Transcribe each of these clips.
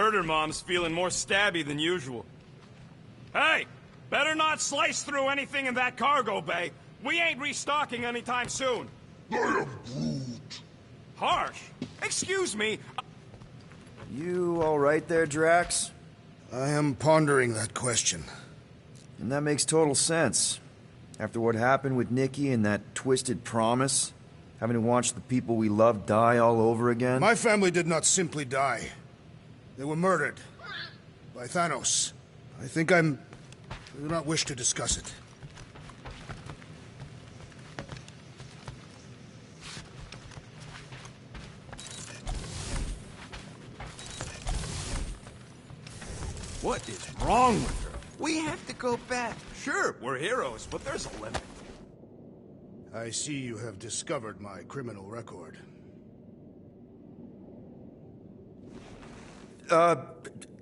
murder mom's feeling more stabby than usual. Hey! Better not slice through anything in that cargo bay. We ain't restocking anytime soon. I am Groot. Harsh? Excuse me. You alright there, Drax? I am pondering that question. And that makes total sense. After what happened with Nikki and that twisted promise, having to watch the people we love die all over again. My family did not simply die. They were murdered. By Thanos. I do not wish to discuss it. What is wrong with her? We have to go back. Sure, we're heroes, but there's a limit. I see you have discovered my criminal record.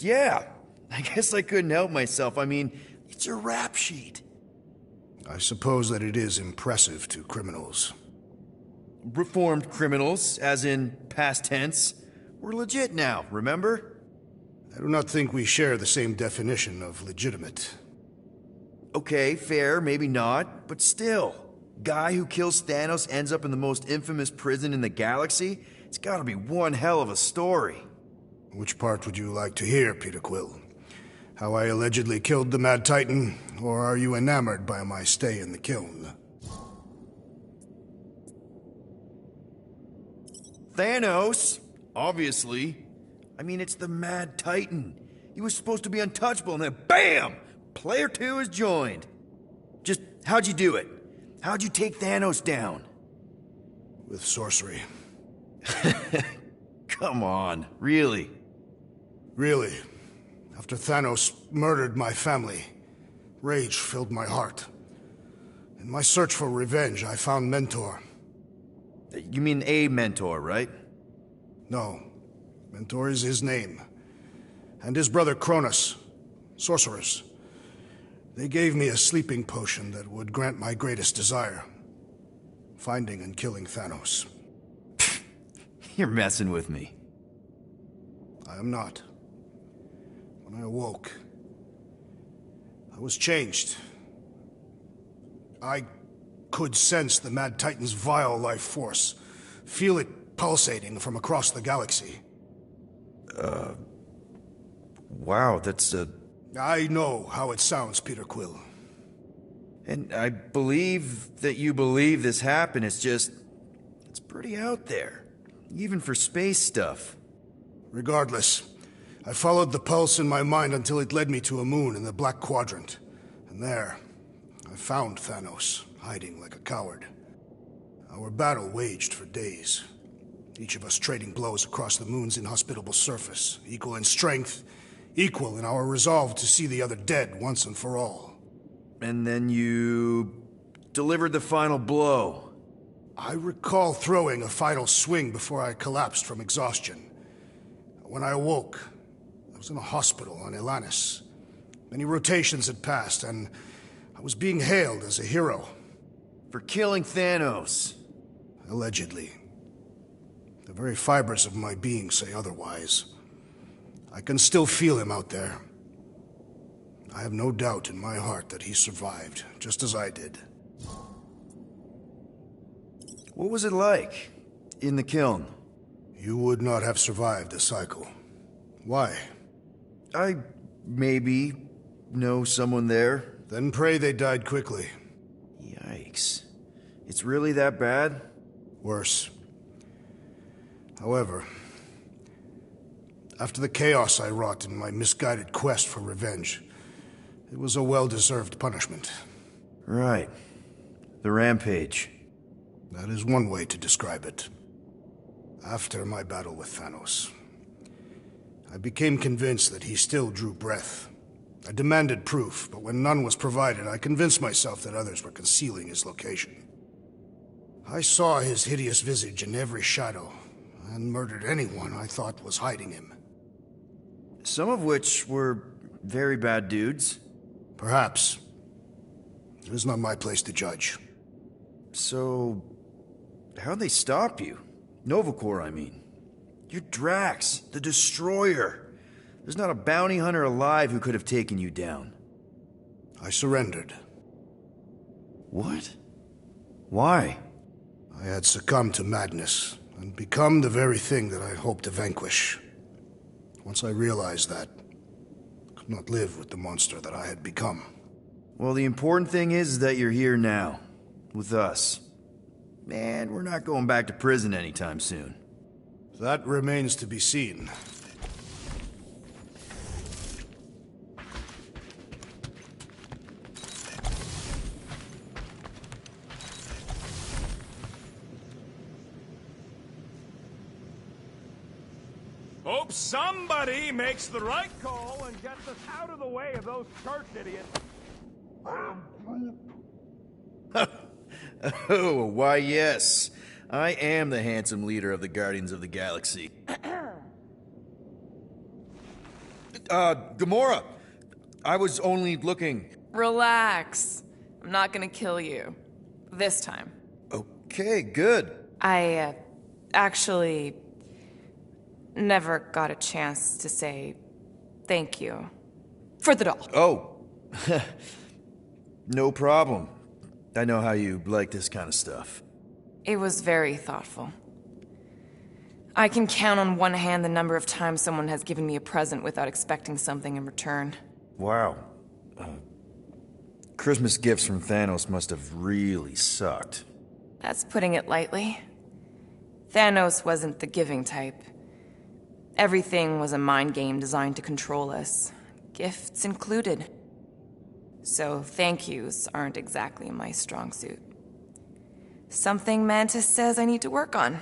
Yeah. I guess I couldn't help myself. I mean, it's your rap sheet. I suppose that it is impressive to criminals. Reformed criminals, as in past tense. We're legit now, remember? I do not think we share the same definition of legitimate. Okay, fair, maybe not, but still. Guy who kills Thanos ends up in the most infamous prison in the galaxy? It's gotta be one hell of a story. Which part would you like to hear, Peter Quill? How I allegedly killed the Mad Titan, or are you enamored by my stay in the kiln? Thanos, obviously. I mean, it's the Mad Titan. He was supposed to be untouchable, and then BAM! Player 2 is joined. Just, how'd you do it? How'd you take Thanos down? With sorcery. Come on, really? Really. After Thanos murdered my family, rage filled my heart. In my search for revenge, I found Mentor. You mean a mentor, right? No. Mentor is his name. And his brother Cronus, sorcerers. They gave me a sleeping potion that would grant my greatest desire. Finding and killing Thanos. You're messing with me. I am not. When I awoke, I was changed. I could sense the Mad Titan's vile life force, feel it pulsating from across the galaxy. Wow, that's I know how it sounds, Peter Quill. And I believe that you believe this happened. It's just, it's pretty out there. Even for space stuff. Regardless, I followed the pulse in my mind until it led me to a moon in the Black Quadrant. And there, I found Thanos, hiding like a coward. Our battle waged for days. Each of us trading blows across the moon's inhospitable surface, equal in strength, equal in our resolve to see the other dead once and for all. And then you delivered the final blow. I recall throwing a final swing before I collapsed from exhaustion. When I awoke, I was in a hospital on Elanis. Many rotations had passed, and I was being hailed as a hero. For killing Thanos. Allegedly. The very fibers of my being say otherwise. I can still feel him out there. I have no doubt in my heart that he survived, just as I did. What was it like in the kiln? You would not have survived the cycle. Why? I maybe know someone there. Then pray they died quickly. Yikes. It's really that bad? Worse. However, after the chaos I wrought in my misguided quest for revenge, it was a well-deserved punishment. Right. The rampage. That is one way to describe it. After my battle with Thanos, I became convinced that he still drew breath. I demanded proof, but when none was provided, I convinced myself that others were concealing his location. I saw his hideous visage in every shadow, and murdered anyone I thought was hiding him. Some of which were very bad dudes. Perhaps. It is not my place to judge. So, how'd they stop you? Nova Corps, I mean. You're Drax, the Destroyer. There's not a bounty hunter alive who could have taken you down. I surrendered. What? Why? I had succumbed to madness and become the very thing that I hoped to vanquish. Once I realized that, I could not live with the monster that I had become. Well, the important thing is that you're here now, with us. Man, we're not going back to prison anytime soon. That remains to be seen. Hope somebody makes the right call and gets us out of the way of those church idiots. Oh, why yes. I am the handsome leader of the Guardians of the Galaxy. Gamora! I was only looking... Relax. I'm not gonna kill you. This time. Okay, good. I, actually... never got a chance to say thank you. For the doll. Oh. No problem. I know how you like this kind of stuff. It was very thoughtful. I can count on one hand the number of times someone has given me a present without expecting something in return. Wow. Christmas gifts from Thanos must have really sucked. That's putting it lightly. Thanos wasn't the giving type. Everything was a mind game designed to control us, gifts included. So thank yous aren't exactly my strong suit. Something Mantis says I need to work on.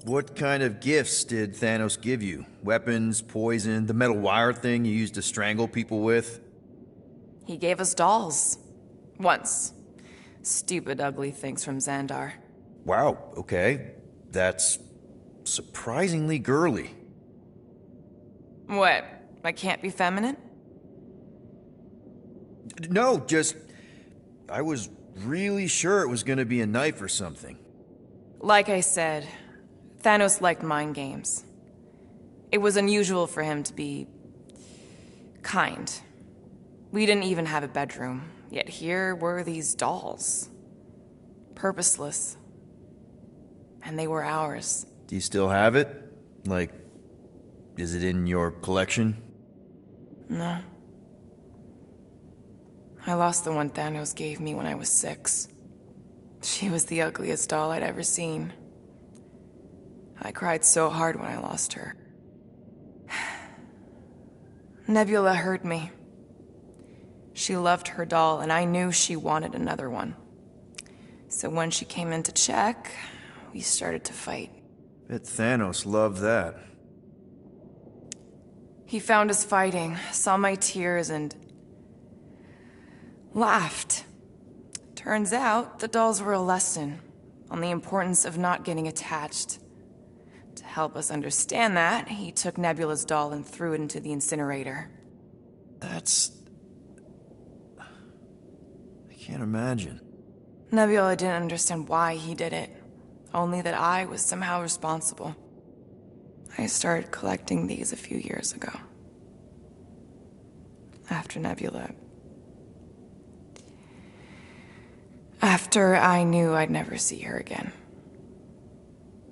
What kind of gifts did Thanos give you? Weapons, poison, the metal wire thing you used to strangle people with? He gave us dolls. Once. Stupid, ugly things from Xandar. Wow, okay. That's surprisingly girly. What? I can't be feminine? No, just... I was really sure it was gonna be a knife or something. Like I said, Thanos liked mind games. It was unusual for him to be... kind. We didn't even have a bedroom, yet here were these dolls. Purposeless. And they were ours. Do you still have it? Like, is it in your collection? No. I lost the one Thanos gave me when I was 6. She was the ugliest doll I'd ever seen. I cried so hard when I lost her. Nebula hurt me. She loved her doll, and I knew she wanted another one. So when she came in to check, we started to fight. Bet Thanos loved that. He found us fighting, saw my tears, and laughed. Turns out, the dolls were a lesson on the importance of not getting attached. To help us understand that, he took Nebula's doll and threw it into the incinerator. That's... I can't imagine. Nebula didn't understand why he did it, only that I was somehow responsible. I started collecting these a few years ago. After Nebula. After I knew I'd never see her again.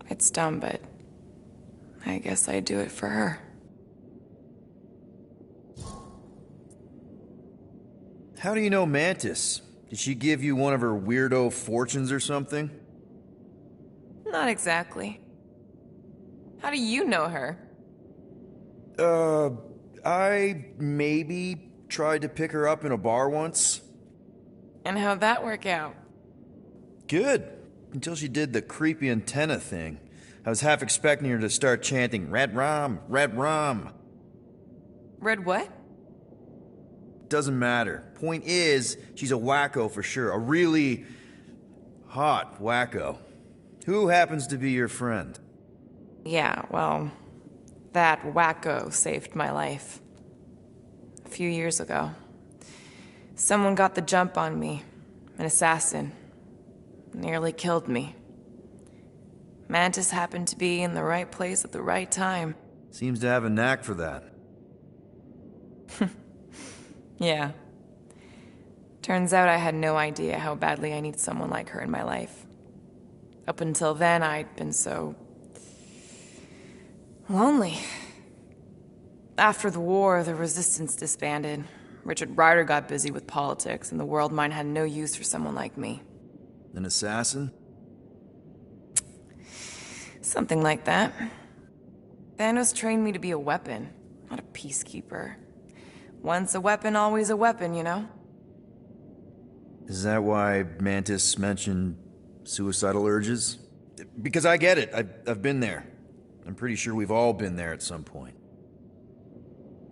It's dumb, but I guess I'd do it for her. How do you know Mantis? Did she give you one of her weirdo fortunes or something? Not exactly. How do you know her? I maybe tried to pick her up in a bar once. And how'd that work out? Good. Until she did the creepy antenna thing. I was half expecting her to start chanting, Red Rum, Red Rum. Red what? Doesn't matter. Point is, she's a wacko for sure. A really hot wacko. Who happens to be your friend? Yeah, well, that wacko saved my life. A few years ago. Someone got the jump on me. An assassin. Nearly killed me. Mantis happened to be in the right place at the right time. Seems to have a knack for that. Yeah. Turns out I had no idea how badly I needed someone like her in my life. Up until then, I'd been so... lonely. After the war, the Resistance disbanded. Richard Ryder got busy with politics, and the world mine had no use for someone like me. An assassin? Something like that. Thanos trained me to be a weapon, not a peacekeeper. Once a weapon, always a weapon, you know? Is that why Mantis mentioned suicidal urges? Because I get it. I've been there. I'm pretty sure we've all been there at some point.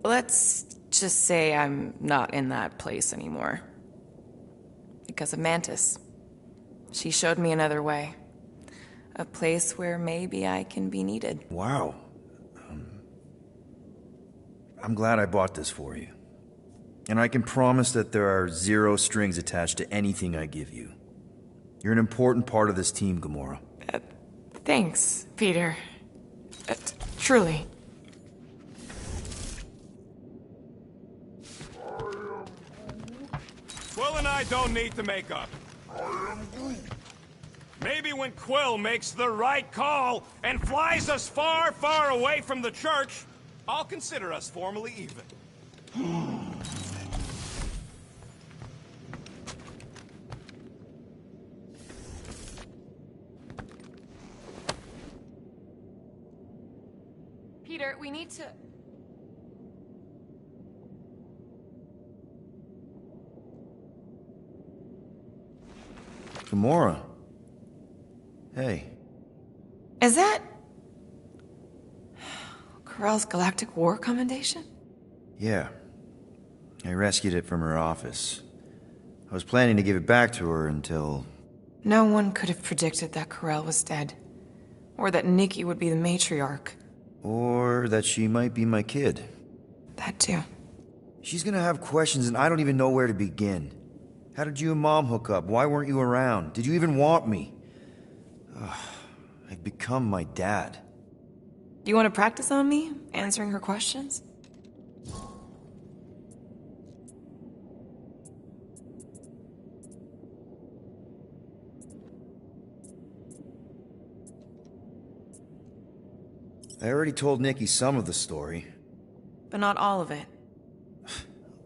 Let's just say I'm not in that place anymore. Because of Mantis. She showed me another way. A place where maybe I can be needed. Wow. I'm glad I bought this for you. And I can promise that there are zero strings attached to anything I give you. You're an important part of this team, Gamora. Thanks, Peter. Truly. Quill and I don't need to make up. Maybe when Quill makes the right call and flies us far, far away from the church, I'll consider us formally even. Peter, we need to... Gamora. Hey. Is that... Corell's Galactic War Commendation? Yeah. I rescued it from her office. I was planning to give it back to her until... No one could have predicted that Corell was dead. Or that Nikki would be the matriarch. Or that she might be my kid. That too. She's gonna have questions and I don't even know where to begin. How did you and Mom hook up? Why weren't you around? Did you even want me? I've become my dad. Do you want to practice on me, answering her questions? I already told Nikki some of the story. But not all of it.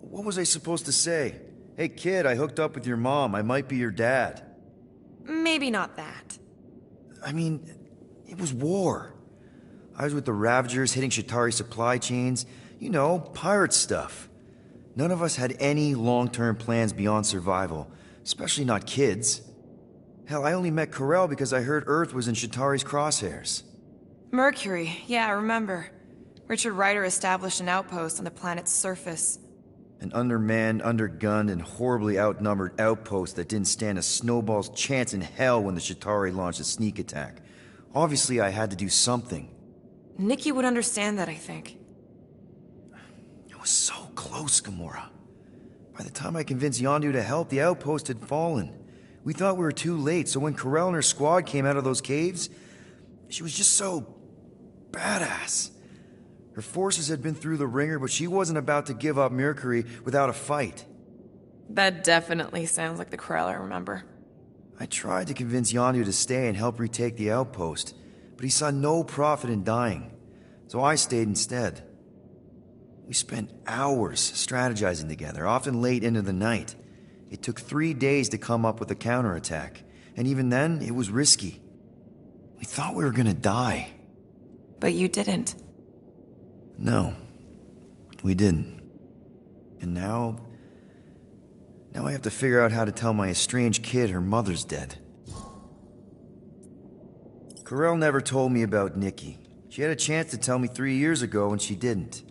What was I supposed to say? Hey kid, I hooked up with your mom. I might be your dad. Maybe not that. I mean, it was war. I was with the Ravagers hitting Chitauri supply chains. You know, pirate stuff. None of us had any long-term plans beyond survival. Especially not kids. Hell, I only met Corell because I heard Earth was in Chitauri's crosshairs. Mercury, yeah, I remember. Richard Ryder established an outpost on the planet's surface. An undermanned, undergunned, and horribly outnumbered outpost that didn't stand a snowball's chance in hell when the Chitauri launched a sneak attack. Obviously, I had to do something. Nikki would understand that, I think. It was so close, Gamora. By the time I convinced Yondu to help, the outpost had fallen. We thought we were too late, so when Corell and her squad came out of those caves, she was just so badass. Her forces had been through the ringer, but she wasn't about to give up Mercury without a fight. That definitely sounds like the Corell I remember. I tried to convince Yondu to stay and help retake the outpost, but he saw no profit in dying, so I stayed instead. We spent hours strategizing together, often late into the night. It took 3 days to come up with a counterattack, and even then, it was risky. We thought we were gonna die. But you didn't. No, we didn't. And now I have to figure out how to tell my estranged kid her mother's dead. Corell never told me about Nikki. She had a chance to tell me 3 years ago and she didn't.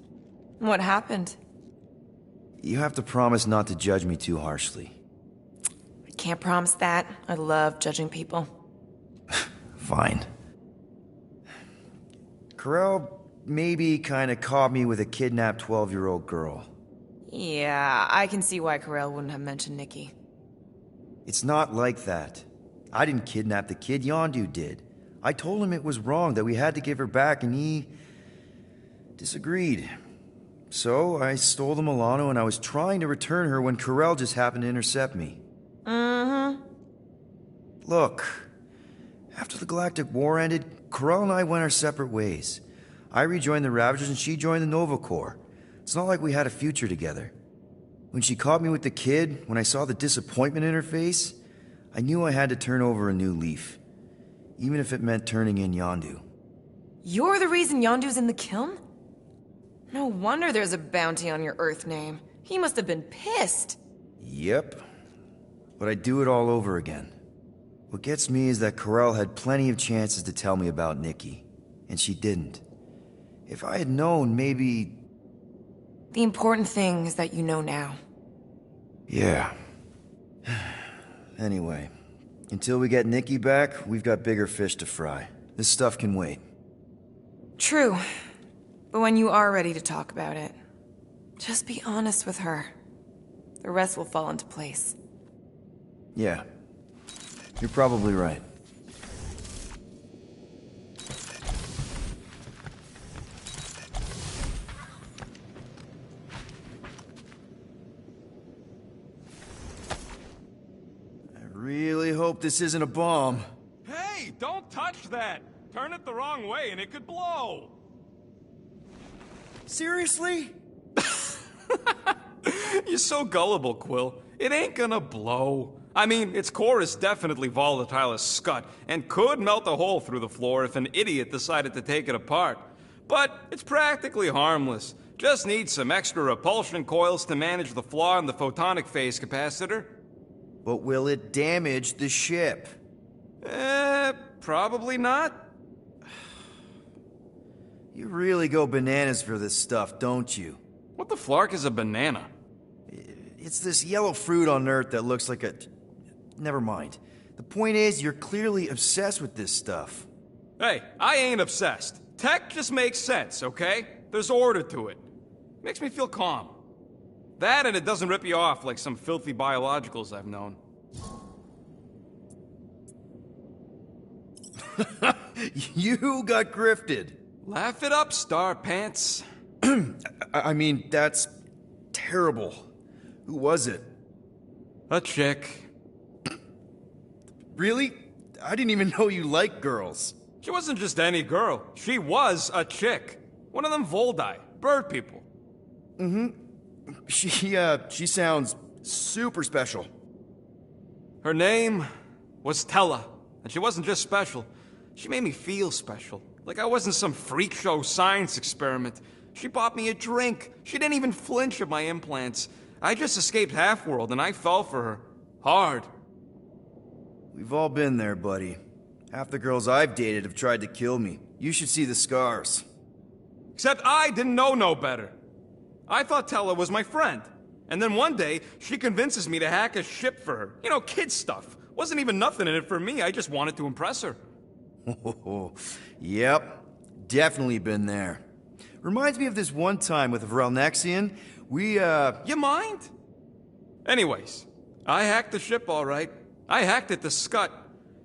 What happened? You have to promise not to judge me too harshly. I can't promise that. I love judging people. Fine. Corell maybe kinda caught me with a kidnapped 12-year-old girl. Yeah, I can see why Corell wouldn't have mentioned Nikki. It's not like that. I didn't kidnap the kid, Yondu did. I told him it was wrong, that we had to give her back, and he disagreed. So I stole the Milano, and I was trying to return her when Corell just happened to intercept me. Look, after the Galactic War ended, Corell and I went our separate ways. I rejoined the Ravagers and she joined the Nova Corps. It's not like we had a future together. When she caught me with the kid, when I saw the disappointment in her face, I knew I had to turn over a new leaf. Even if it meant turning in Yondu. You're the reason Yondu's in the kiln? No wonder there's a bounty on your Earth name. He must have been pissed. Yep. But I'd do it all over again. What gets me is that Corell had plenty of chances to tell me about Nikki, and she didn't. If I had known, maybe... The important thing is that you know now. Yeah. Anyway, until we get Nikki back, we've got bigger fish to fry. This stuff can wait. True. But when you are ready to talk about it, just be honest with her. The rest will fall into place. Yeah. You're probably right. I really hope this isn't a bomb. Hey, don't touch that! Turn it the wrong way and it could blow! Seriously? You're so gullible, Quill. It ain't gonna blow. I mean, its core is definitely volatile as scut, and could melt a hole through the floor if an idiot decided to take it apart. But it's practically harmless. Just needs some extra repulsion coils to manage the flaw in the photonic phase capacitor. But will it damage the ship? Probably not. You really go bananas for this stuff, don't you? What the flark is a banana? It's this yellow fruit on Earth that looks like a... Never mind. The point is, you're clearly obsessed with this stuff. Hey, I ain't obsessed. Tech just makes sense, okay? There's order to it. Makes me feel calm. That and it doesn't rip you off like some filthy biologicals I've known. You got grifted. Laugh it up, Star Pants. I mean, that's terrible. Who was it? A chick. Really? I didn't even know you liked girls. She wasn't just any girl. She was a chick. One of them Voldi, bird people. She sounds super special. Her name was Tella, and she wasn't just special. She made me feel special, like I wasn't some freak show science experiment. She bought me a drink. She didn't even flinch at my implants. I just escaped Half-World, and I fell for her. Hard. We've all been there, buddy. Half the girls I've dated have tried to kill me. You should see the scars. Except I didn't know no better. I thought Tella was my friend. And then one day, she convinces me to hack a ship for her. You know, kid stuff. Wasn't even nothing in it for me, I just wanted to impress her. Yep, definitely been there. Reminds me of this one time with Vrelnexian. You mind? Anyways, I hacked the ship all right. I hacked it to Scut.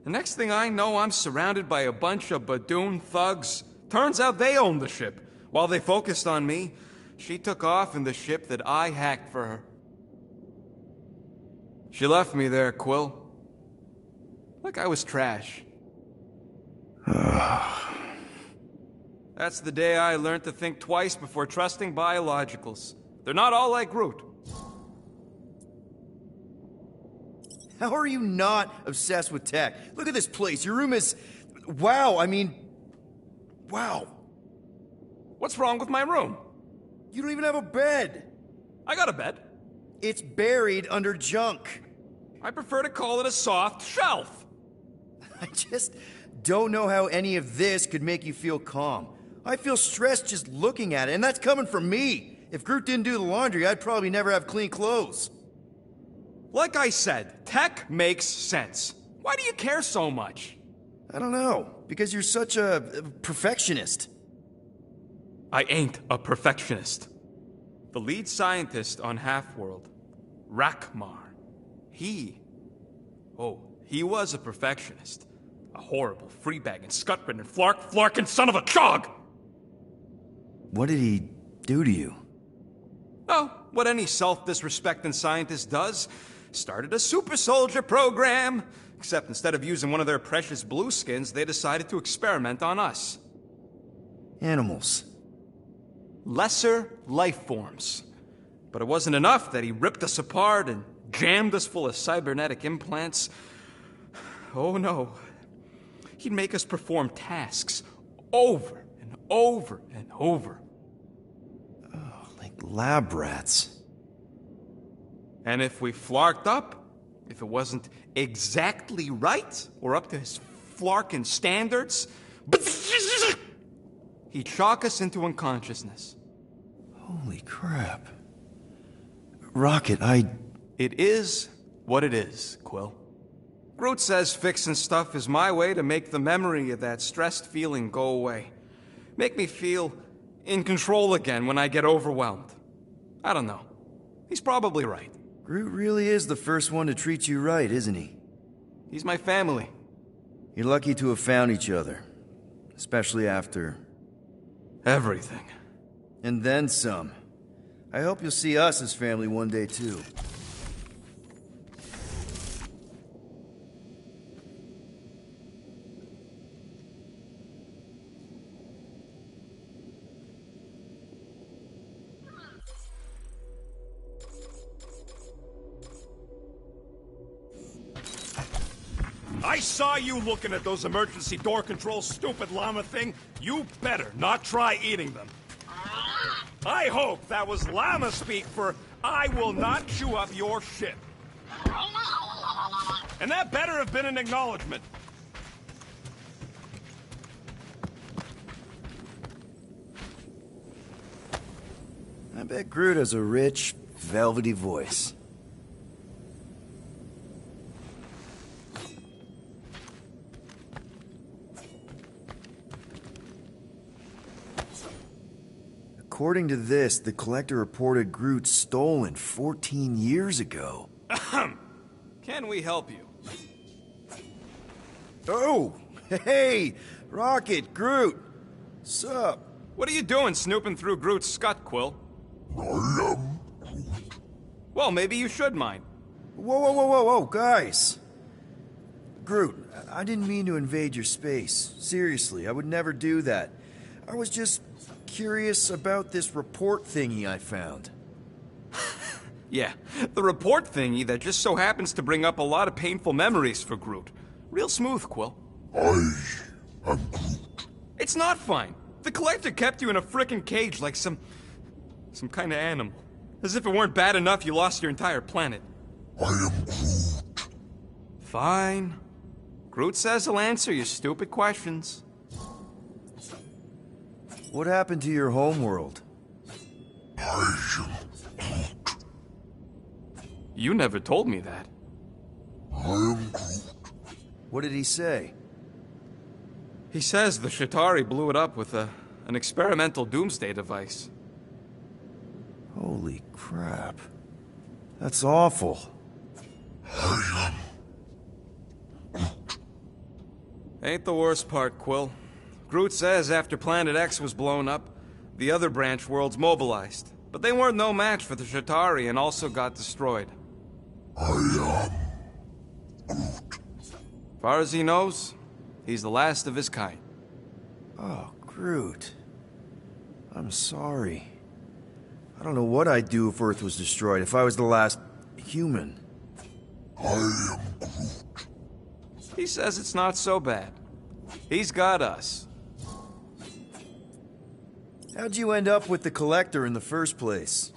The next thing I know, I'm surrounded by a bunch of Badoon thugs. Turns out they owned the ship. While they focused on me, she took off in the ship that I hacked for her. She left me there, Quill. Like I was trash. That's the day I learned to think twice before trusting biologicals. They're not all like Groot. How are you not obsessed with tech? Look at this place. Your room is... Wow, I mean... Wow. What's wrong with my room? You don't even have a bed. I got a bed. It's buried under junk. I prefer to call it a soft shelf. I just don't know how any of this could make you feel calm. I feel stressed just looking at it, and that's coming from me. If Groot didn't do the laundry, I'd probably never have clean clothes. Like I said, tech makes sense. Why do you care so much? I don't know, because you're such a perfectionist. I ain't a perfectionist. The lead scientist on Half-World, Rakmar, he was a perfectionist. A horrible, free-bagging, scut-ridden, flarkin' son of a chog! What did he do to you? Oh, what any self-disrespecting scientist does. Started a super soldier program. Except instead of using one of their precious blueskins, they decided to experiment on us. Animals. Lesser life forms. But it wasn't enough that he ripped us apart and jammed us full of cybernetic implants. Oh no. He'd make us perform tasks over and over and over. Oh, like lab rats. And if we flarked up, if it wasn't exactly right or up to his flarkin' standards, he'd shock us into unconsciousness. Holy crap. Rocket, It is what it is, Quill. Groot says fixing stuff is my way to make the memory of that stressed feeling go away. Make me feel in control again when I get overwhelmed. I don't know. He's probably right. Groot really is the first one to treat you right, isn't he? He's my family. You're lucky to have found each other. Especially after... everything. And then some. I hope you'll see us as family one day, too. I saw you looking at those emergency door controls, stupid llama thing. You better not try eating them. I hope that was llama speak for I will not chew up your shit. And that better have been an acknowledgement. I bet Groot has a rich, velvety voice. According to this, the Collector reported Groot stolen 14 years ago. Can we help you? Oh! Hey! Rocket, Groot! Sup? What are you doing snooping through Groot's scut, Quill? Well, maybe you should mind. Whoa, guys! Groot, I didn't mean to invade your space. Seriously, I would never do that. I was just curious about this report thingy I found. Yeah, the report thingy that just so happens to bring up a lot of painful memories for Groot. Real smooth, Quill. I am Groot. It's not fine. The Collector kept you in a frickin' cage like some kind of animal. As if it weren't bad enough you lost your entire planet. I am Groot. Fine. Groot says he'll answer your stupid questions. What happened to your homeworld? I am Groot. You never told me that. I am Groot. What did he say? He says the Chitauri blew it up with an experimental doomsday device. Holy crap. That's awful. I am Ain't the worst part, Quill. Groot says after Planet X was blown up, the other branch worlds mobilized. But they weren't no match for the Chitauri and also got destroyed. I am Groot. Far as he knows, he's the last of his kind. Oh, Groot. I'm sorry. I don't know what I'd do if Earth was destroyed, if I was the last human. I am Groot. He says it's not so bad. He's got us. How'd you end up with the Collector in the first place?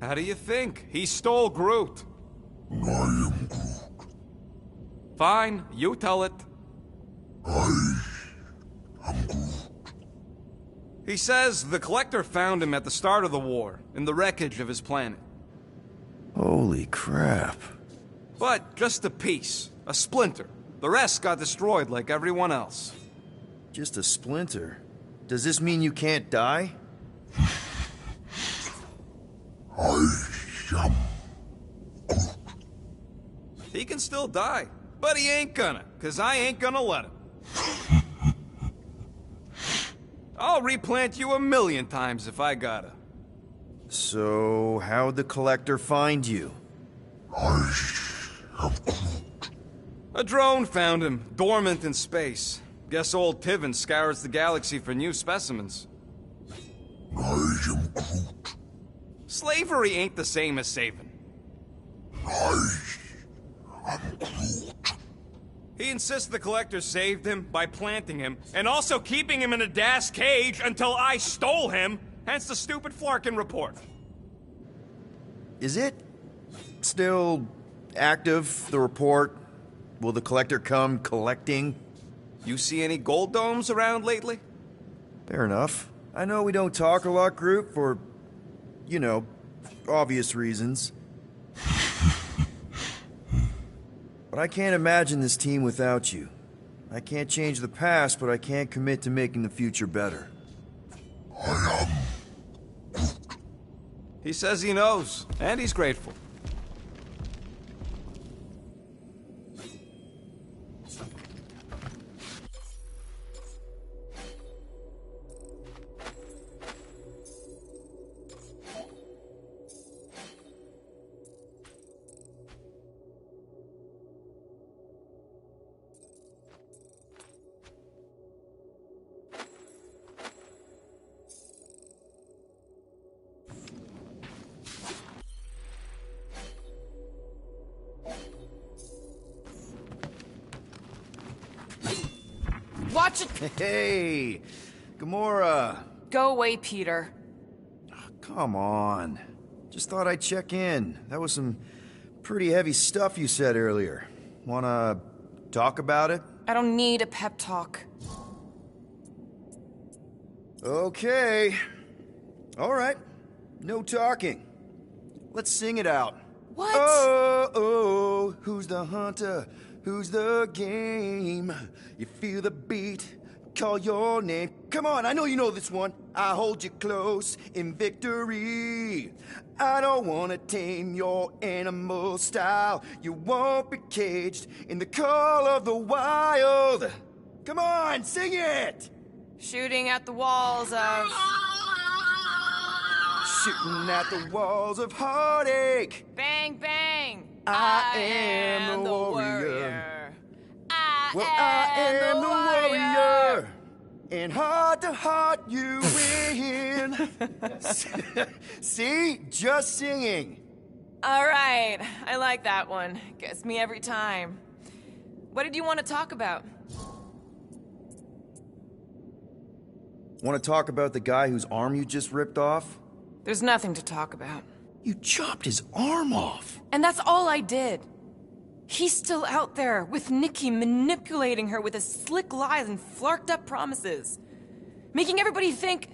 How do you think? He stole Groot. I am Groot. Fine, you tell it. I am Groot. He says the Collector found him at the start of the war, in the wreckage of his planet. Holy crap. But just a piece, a splinter. The rest got destroyed like everyone else. Just a splinter. Does this mean you can't die? I am He can still die, but he ain't gonna, 'cause I ain't gonna let him. I'll replant you 1,000,000 times if I gotta. So, how'd the Collector find you? I am Groot. A drone found him, dormant in space. Guess old Tiven scours the galaxy for new specimens. I am Groot. Slavery ain't the same as saving. I am Groot. He insists the Collector saved him by planting him, and also keeping him in a das cage until I stole him, hence the stupid Flarkin report. Is it still active, the report? Will the Collector come collecting? You see any gold domes around lately? Fair enough. I know we don't talk a lot, Groot, for, you know, obvious reasons. But I can't imagine this team without you. I can't change the past, but I can't commit to making the future better. I am. He says he knows, and he's grateful. Watch it! Hey, Gamora. Go away, Peter. Come on. Just thought I'd check in. That was some pretty heavy stuff you said earlier. Wanna talk about it? I don't need a pep talk. Okay. All right. No talking. Let's sing it out. What? Oh, who's the hunter? Who's the game? You feel the beat, call your name. Come on, I know you know this one. I hold you close in victory. I don't wanna tame your animal style. You won't be caged in the call of the wild. Come on, sing it! Shooting at the walls of... Shooting at the walls of heartache. Bang, bang! I am the warrior. I am the warrior. And heart to heart you win. See? Just singing. All right, I like that one. Gets me every time. What did you want to talk about? Want to talk about the guy whose arm you just ripped off? There's nothing to talk about. You chopped his arm off. And that's all I did. He's still out there, with Nikki manipulating her with his slick lies and flarked up promises. Making everybody think...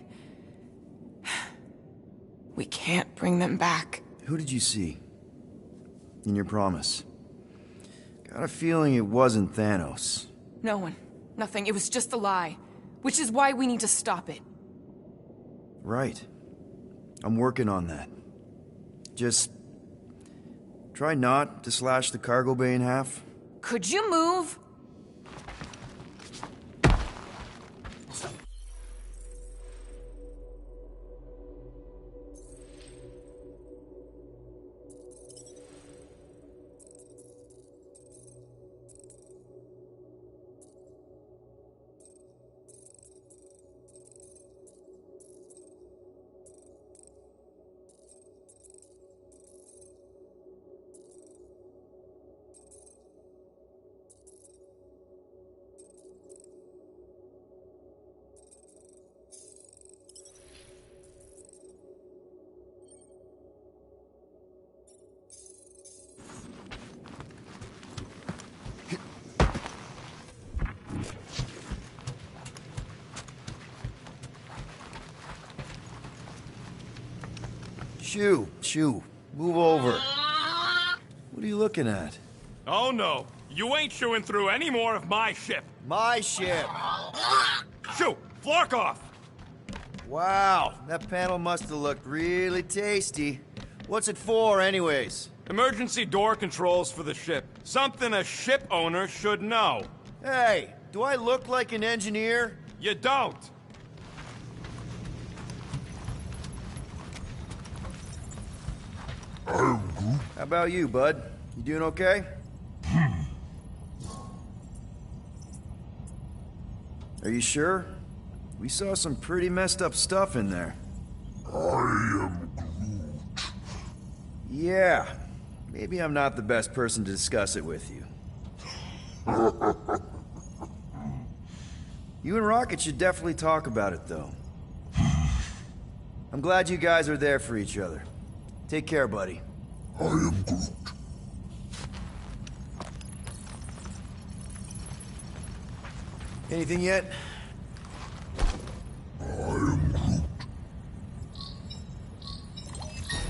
we can't bring them back. Who did you see? In your promise? Got a feeling it wasn't Thanos. No one. Nothing. It was just a lie. Which is why we need to stop it. Right. I'm working on that. Just... try not to slash the cargo bay in half. Could you move? Shoo, move over. What are you looking at? Oh no, you ain't chewing through any more of my ship. My ship. Shoo, Flark off! Wow, that panel must have looked really tasty. What's it for, anyways? Emergency door controls for the ship. Something a ship owner should know. Hey, do I look like an engineer? You don't. How about you, bud? You doing okay? Are you sure? We saw some pretty messed up stuff in there. I am Groot. Yeah. Maybe I'm not the best person to discuss it with you. You and Rocket should definitely talk about it, though. I'm glad you guys are there for each other. Take care, buddy. I am Groot. Anything yet? I am Groot.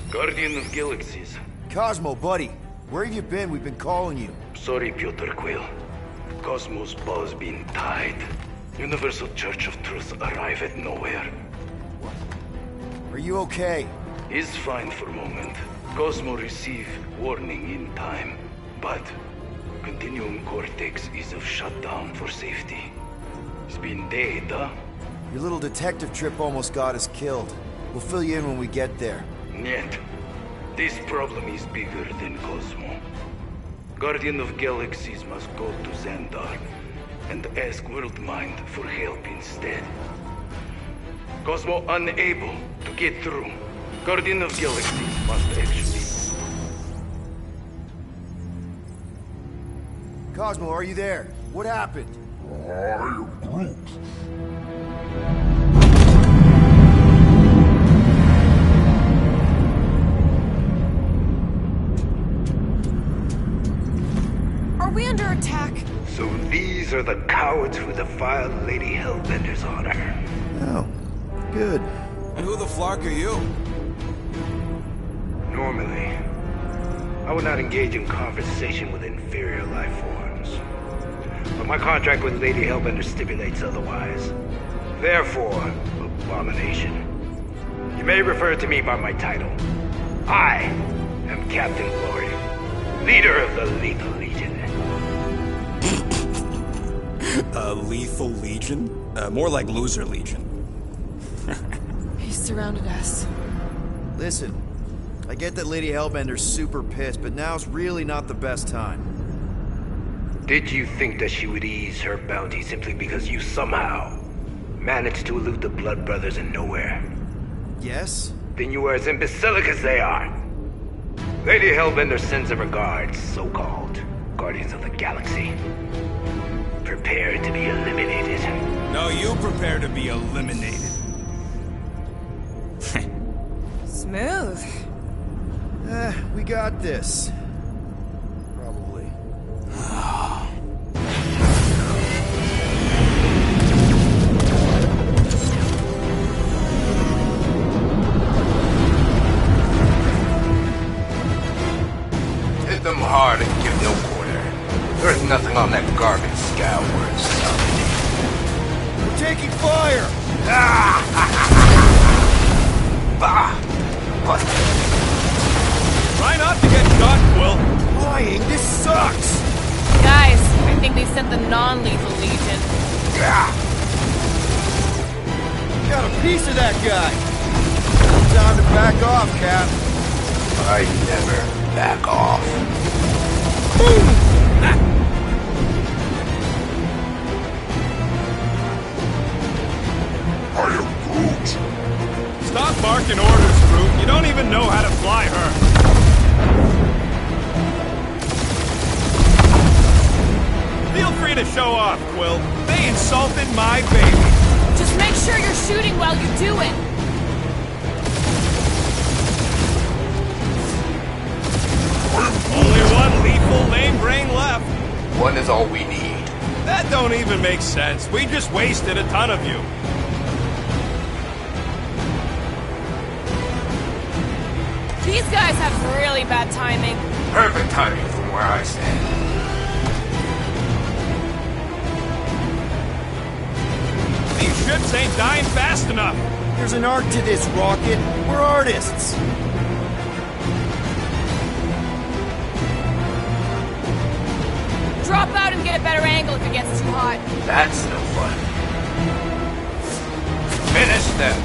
Guardian of Galaxies. Cosmo, buddy. Where have you been? We've been calling you. Sorry, Piotr Quill. Cosmos ball's been tied. Universal Church of Truth arrive at nowhere. Are you okay? He's fine for moment. Cosmo receive warning in time. But Continuum Cortex is of shutdown for safety. It's been dead, huh? Your little detective trip almost got us killed. We'll fill you in when we get there. Niet. This problem is bigger than Cosmo. Guardian of Galaxies must go to Xandar and ask Worldmind for help instead. Cosmo unable to get through. Guardian of Galaxies must actually... Cosmo, are you there? What happened? I am Groot. Are we under attack? So these are the cowards who defiled Lady Hellbender's honor. Oh, good. And who the flark are you? Normally, I would not engage in conversation with inferior life forms. But my contract with Lady Hellbender stipulates otherwise. Therefore, Abomination. You may refer to me by my title. I am Captain Glory, leader of the Lethal Legion. Lethal Legion? More like Loser Legion. He surrounded us. Listen, I get that Lady Hellbender's super pissed, but now's really not the best time. Did you think that she would ease her bounty simply because you somehow managed to elude the Blood Brothers in nowhere? Yes? Then you are as imbecilic as they are. Lady Hellbender sends her regards, so-called Guardians of the Galaxy. Prepare to be eliminated. No, you prepare to be eliminated. Smooth. We got this. Probably. Hit them hard and give no quarter. There's nothing on that garbage scow worth salvaging. We're taking fire! What? Try not to get shot, Quill. Lying, this sucks! Guys, I think they sent the non-lethal legion. Got a piece of that guy! Time to back off, Cap. I never back off. I am Groot. Stop barking orders, Groot. You don't even know how to fly her. Feel free to show off, Quill. They insulted my baby. Just make sure you're shooting while you do it. Only one lethal lame brain left. One is all we need. That don't even make sense. We just wasted a ton of you. These guys have really bad timing. Perfect timing from where I stand. These ships ain't dying fast enough. There's an art to this, Rocket. We're artists. Drop out and get a better angle if it gets too hot. That's no fun. Finish them.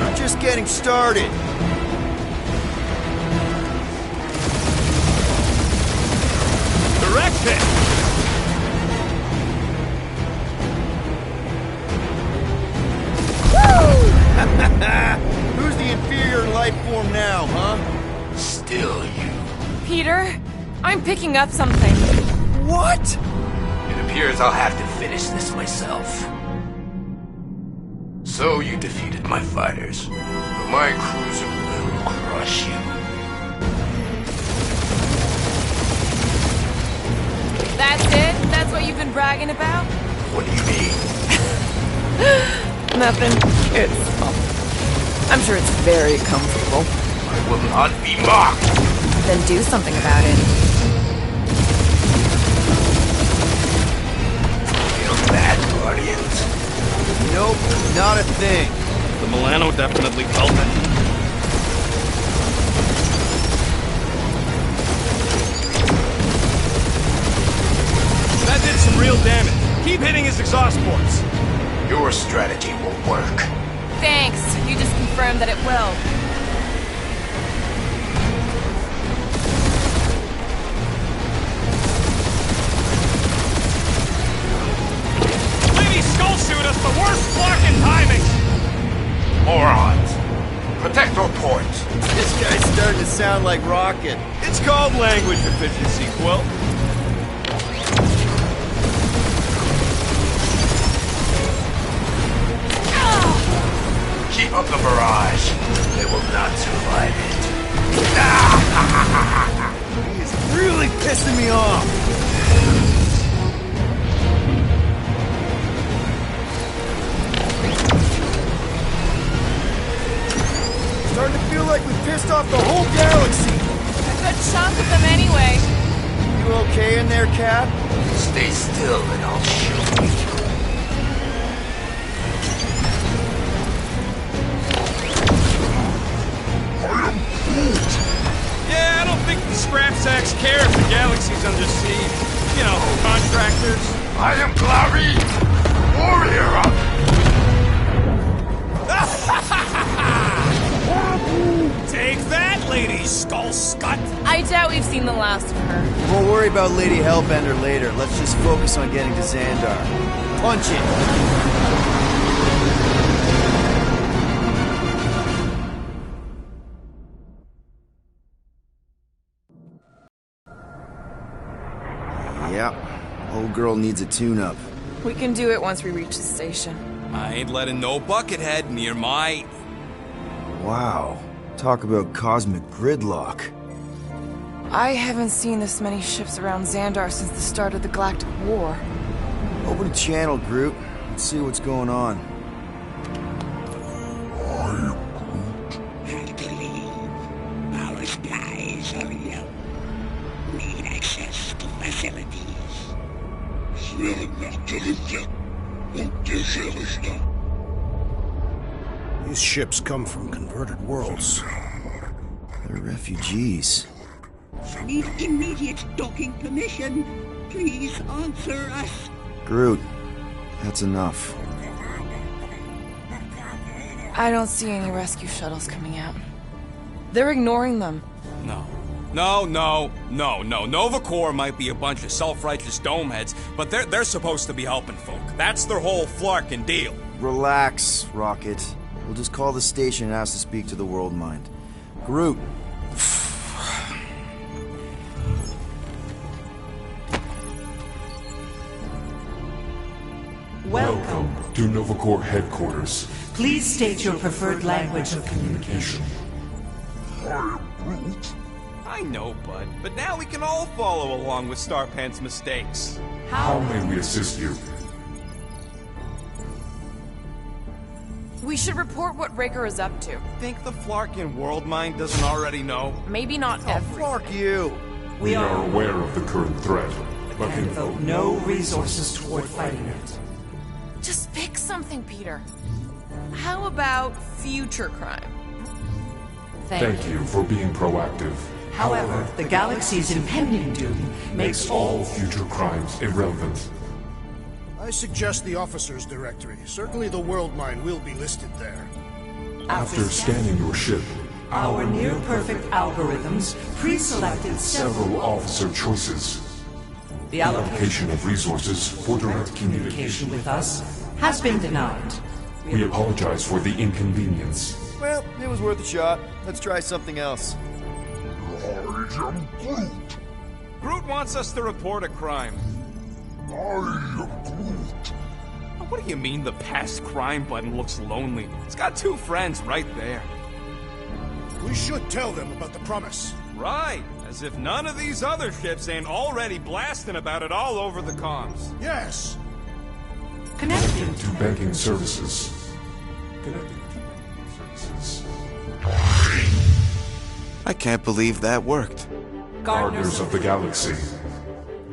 We're just getting started. huh? Still you. Peter, I'm picking up something. What? It appears I'll have to finish this myself. So you defeated my fighters, but my cruiser will crush you. That's it? That's what you've been bragging about? What do you mean? Nothing. I'm sure it's very comfortable. I will not be mocked. Then do something about it. Feel that, Guardians? Nope, not a thing. The Milano definitely felt it. That did some real damage. Keep hitting his exhaust ports. Your strategy won't work. Thanks. You just confirmed that it will. Lady Skull Suit us the worst fucking timing! Morons! Protect our ports. This guy's starting to sound like Rocket. It's called language efficiency, Quill. Keep up the barrage. They will not survive it. He is really pissing me off. Starting to feel like we pissed off the whole galaxy. A good chunk of them anyway. You okay in there, Cap? Stay still and I'll show you. Yeah, I don't think the scrap sacks care if the galaxy's under siege. You know, contractors. I am Clary, warrior. Take that, Lady Skull Scut! I doubt we've seen the last of her. We'll worry about Lady Hellbender later. Let's just focus on getting to Xandar. Punch it! Yep. Old girl needs a tune-up. We can do it once we reach the station. I ain't letting no buckethead near my... Wow. Talk about cosmic gridlock. I haven't seen this many ships around Xandar since the start of the Galactic War. Open a channel, Groot. Let's see what's going on. Hard to leave. Our skies are yellow. Need access to facilities. Svelgnachteluften und der Schellista. These ships come from converted worlds. They're refugees. Need immediate docking permission. Please answer us. Groot, that's enough. I don't see any rescue shuttles coming out. They're ignoring them. No. Nova Corps might be a bunch of self-righteous domeheads, but they're supposed to be helping folk. That's their whole flarkin' deal. Relax, Rocket. We'll just call the station and ask to speak to the World Mind. Groot. Welcome to Nova Corps headquarters. Please state your preferred language of communication. I know, Bud, but now we can all follow along with Starpant's mistakes. How may we assist you? We should report what Raker is up to. Think the Flarkin World Mind doesn't already know? Maybe not every. Fuck you. We are aware of the current threat, but And can devote no resources toward fighting it. Just pick something, Peter. How about future crime? thank you for being proactive. However, the galaxy's impending doom makes all Future crimes irrelevant. I suggest the officers' directory. Certainly the World Mine will be listed there. After scanning your ship, our near-perfect algorithms pre-selected several officer choices. The Allocation of resources for direct communication. communication with us has been denied. We apologize for the inconvenience. Well, it was worth a shot. Let's try something else. I am Groot. Groot wants us to report a crime. I am Groot. What do you mean the past crime button looks lonely? It's got 2 friends right there. We should tell them about the promise. Right, as if none of these other ships ain't already blasting about it all over the comms. Yes. Connecting To banking services. Connecting to banking services. I can't believe that worked. Gardeners of the Galaxy.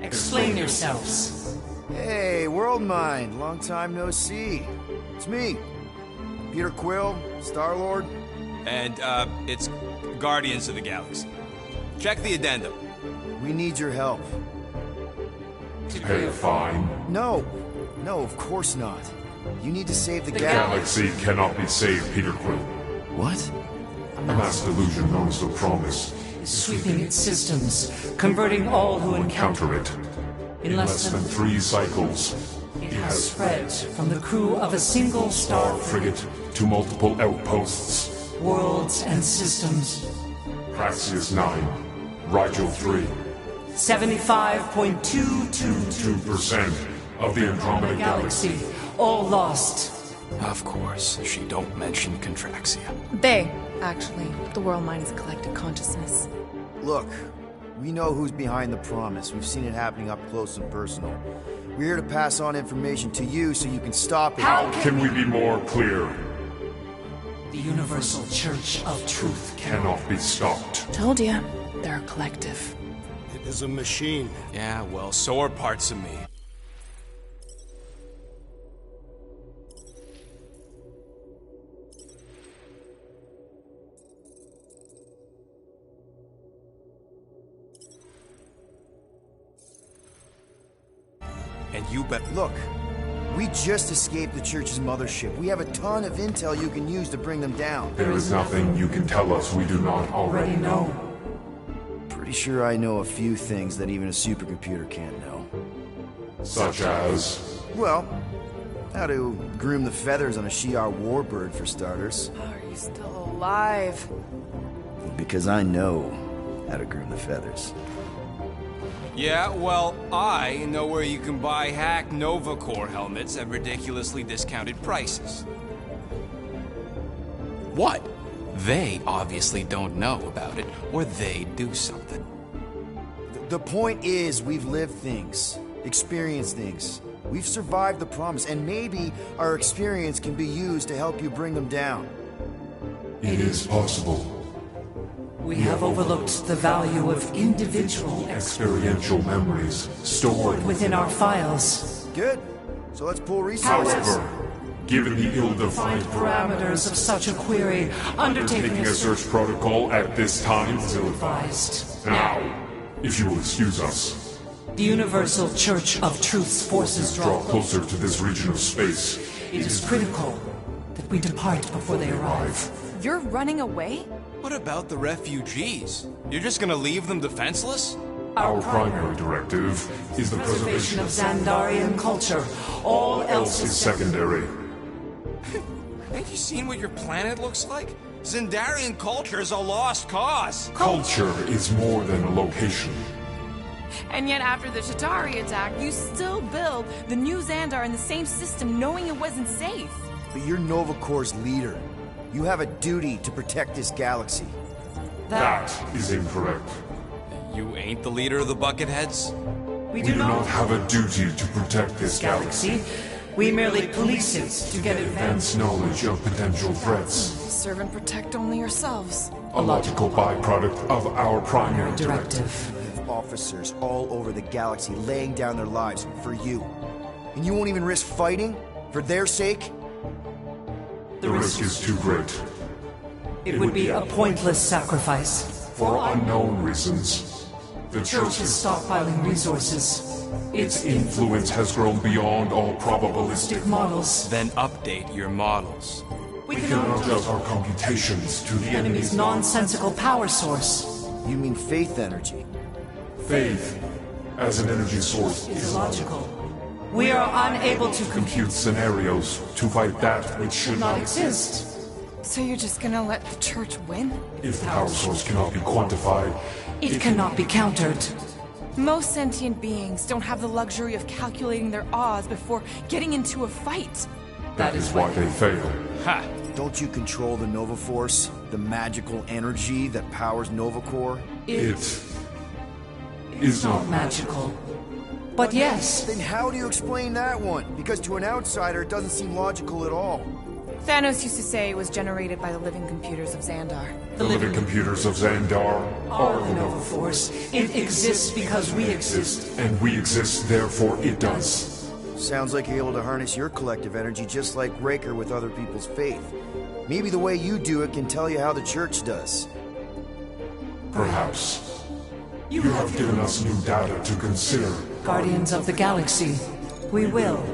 Explain yourselves. Hey, World Mind, long time no see. It's me, Peter Quill, Star-Lord. And, it's Guardians of the Galaxy. Check the addendum. We need your help. To pay a fine. No, of course not. You need to save the Galaxy cannot be saved, Peter Quill. What? A mass delusion known as the Promise Sweeping its systems, converting all who encounter it. In less than 3 cycles, it has spread from the crew of a single star frigate to multiple outposts. worlds and systems. Praxius 9, Rigel 3. 75.222% 2% of the Andromeda Galaxy. galaxy, all lost. Of course, she don't mention Contraxia. They, actually. The World Mind is a collective consciousness. Look, we know who's behind the promise. We've seen it happening up close and personal. We're here to pass on information to you so you can stop it. How can we be more clear? The Universal Church of Truth Cannot be stopped. Told ya, they're a collective. It is a machine. Yeah, well, so are parts of me. And you bet. Look, we just escaped the Church's mothership. We have a ton of intel you can use to bring them down. There is nothing you can tell us we do not already know. Pretty sure I know a few things that even a supercomputer can't know. Such as... Well, how to groom the feathers on a Shi'ar warbird, for starters. Are you still alive? Because I know how to groom the feathers. Yeah, well, I know where you can buy hack Nova Corps helmets at ridiculously discounted prices. What? They obviously don't know about it, or they do something. The point is, we've lived things, experienced things. We've survived the promise, and maybe our experience can be used to help you bring them down. It is possible. We have overlooked the value of individual Experiential memories stored within our files. Good. So let's pull resources. However, given the ill-defined Parameters of such a query, undertaking a search protocol at this time is advised. Now, if you will excuse us, The Universal Church of Truth's forces draw closer to this region of space. It is critical that we depart before they arrive. You're running away? What about the refugees? You're just gonna leave them defenseless? Our primary directive is the preservation Preservation of Xandarian culture. All else is is secondary. Ain't you seen what your planet looks like? Xandarian culture is a lost cause. Culture is more than a location. And yet after the Chitauri attack, you still build the new Xandar in the same system knowing it wasn't safe. But you're Nova Corps' leader. You have a duty to protect this galaxy. That is incorrect. You ain't the leader of the Bucketheads? We We do not have a duty to protect this galaxy. galaxy. We merely police it to get advanced. Advance knowledge of potential threats. Serve and protect only yourselves. A logical byproduct of our primary directive. Directive. Officers all over the galaxy laying down their lives for you. And you won't even risk fighting? For their sake? The risk is too great. It would be a pointless sacrifice. For unknown reasons, the The Church is stockpiling resources. its influence has grown beyond all probabilistic. Models. Then update your models. We We can cannot adjust our computations to the enemy's enemy's nonsensical power source. You mean faith energy? faith as an energy source Is is logical. We are unable to compute compute scenarios to fight that which should not not exist. So you're just gonna let the church win? If the power source cannot be quantified, It cannot be countered. Most sentient beings don't have the luxury of calculating their odds before getting into a fight. that is why they fail. Ha! Don't you control the Nova Force? The magical energy that powers Nova Corps? It is not Magical. But yes, Then how do you explain that one? Because to an outsider, it doesn't seem logical at all. Thanos used to say it was generated by the living computers of Xandar. the living computers of Xandar are the Nova Force. It exists because we exist. and we exist, therefore it does. Sounds like you're able to harness your collective energy just like Raker with other people's faith. Maybe the way you do it can tell you how the church does. Perhaps. You have given us new data to consider. Guardians of the Galaxy. We will.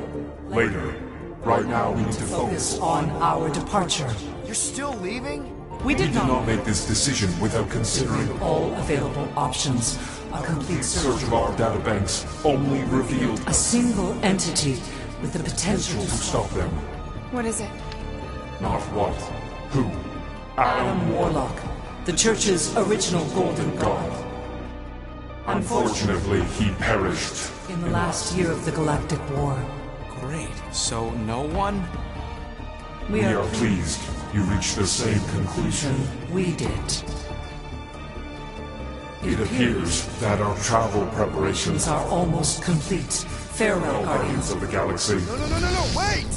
Later. Right now we need to focus. Focus on our departure. You're still leaving? We We did did not not make this decision without considering all available options. A complete search search. of our databanks only revealed A single entity with the potential to to stop them. What is it? Not what, who. Adam Warlock, the Church's original Golden God. Unfortunately, he perished. In the last year of the Galactic War, Great. So no one? we We are are pleased you reached the same conclusion. we did. It appears that our travel preparations These are almost complete. Farewell, Guardians Guardians. of the Galaxy. No, wait!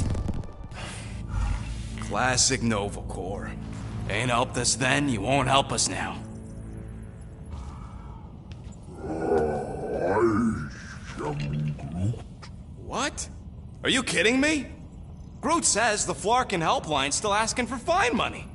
Classic Nova Corps. Ain't helped us then, you won't help us now. What? Are you kidding me? Groot says the Flarkin helpline's still asking for fine money.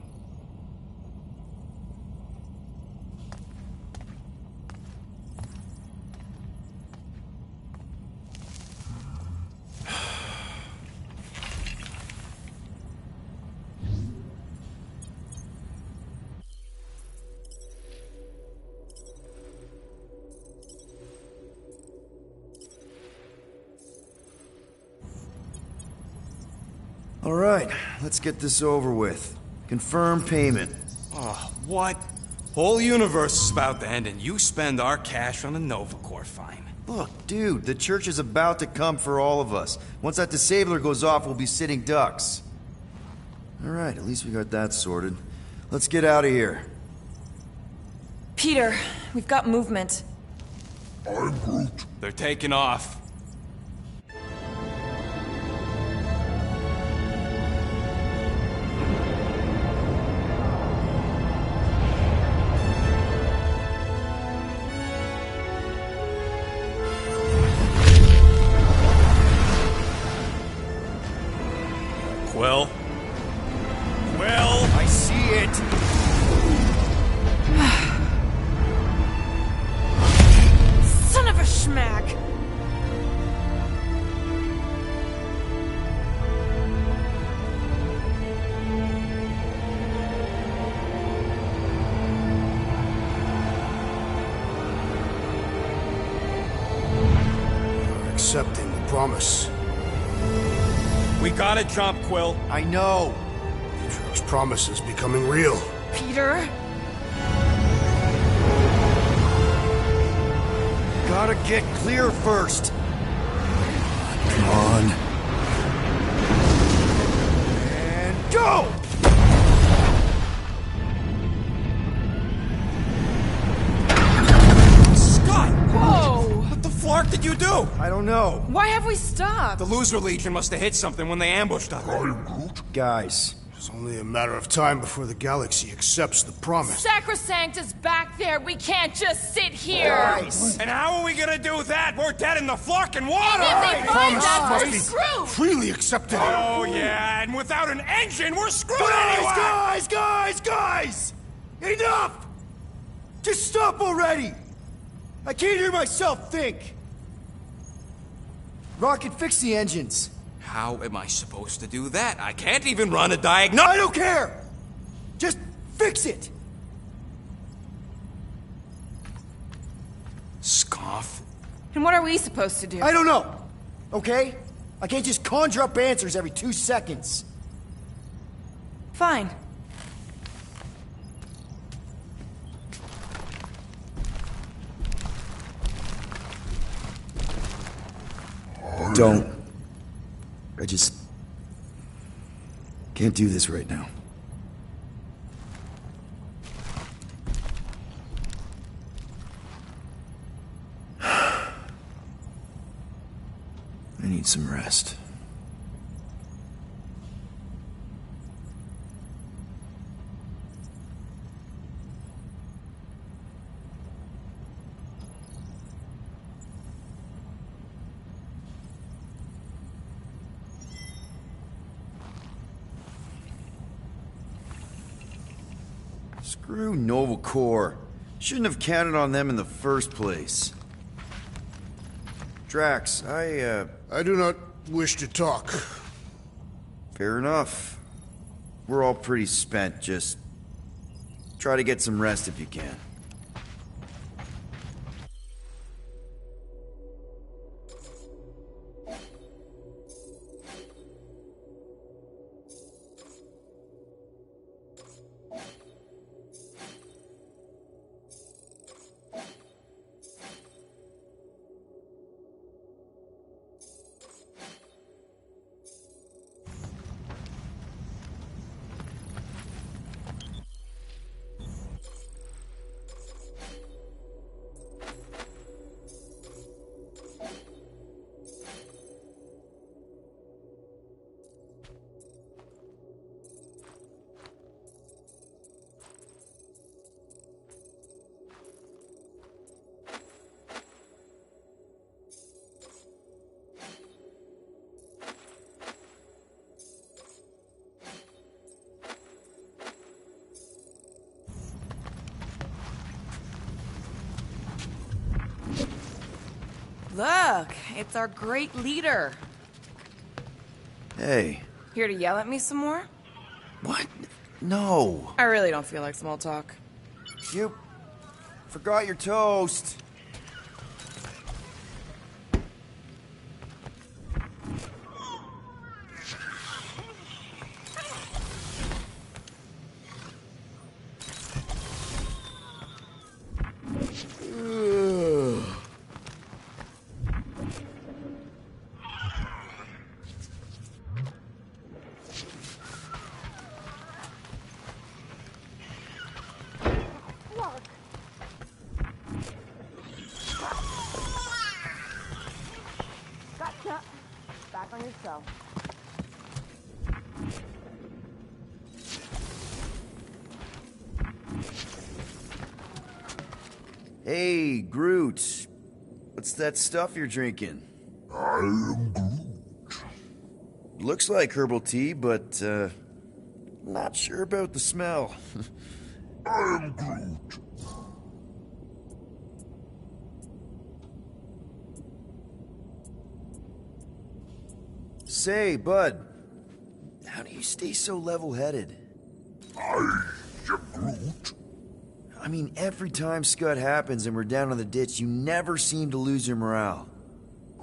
All right, let's get this over with. Confirm payment. Oh, what? Whole universe is about to end and you spend our cash on a Nova Corps fine. Look, dude, the church is about to come for all of us. Once that disabler goes off, we'll be sitting ducks. All right, at least we got that sorted. Let's get out of here. Peter, we've got movement. They're taking off. Quill? Quill? I see it! Son of a schmack! You're accepting the promise. We gotta jump, Quill. I know! Atrio's promise is becoming real. Peter? Gotta get clear first. Come on. And go! Scott! Whoa! What the flark did you do? I don't know. Why have we stopped? The Loser Legion must have hit something when they ambushed us. Guys, It's only a matter of time before the galaxy accepts the promise. Sacrosanct is back there. We can't just sit here. And how are we gonna do that? We're dead in the flarkin' water! And if they find Promise us, must we're be screwed. freely accepted. Oh, yeah, and without an engine, we're screwed anyway! Guys! Enough! Just stop already! I can't hear myself think! Rocket, fix the engines. How am I supposed to do that? I can't even run a I diagnostic. don't care! Just fix it! Scoff. And what are we supposed to do? I don't know, okay? I can't just conjure up answers every 2 seconds. Fine. don't. I just can't do this right now. I need some rest. Screw Nova Corps. Shouldn't have counted on them in the first place. Drax, I do not wish to talk. Fair enough. We're all pretty spent. Just try to get some rest if you can. Look, it's our great leader. Hey. Here to yell at me some more? What? No. I really don't feel like small talk. You forgot your toast. Back on your cell. Hey, Groot. What's that stuff you're drinking? I am Groot. Looks like herbal tea, but, not sure about the smell. I am Groot. Say, bud, how do you stay so level-headed? I am Groot. I mean, every time Scud happens and we're down in the ditch, you never seem to lose your morale.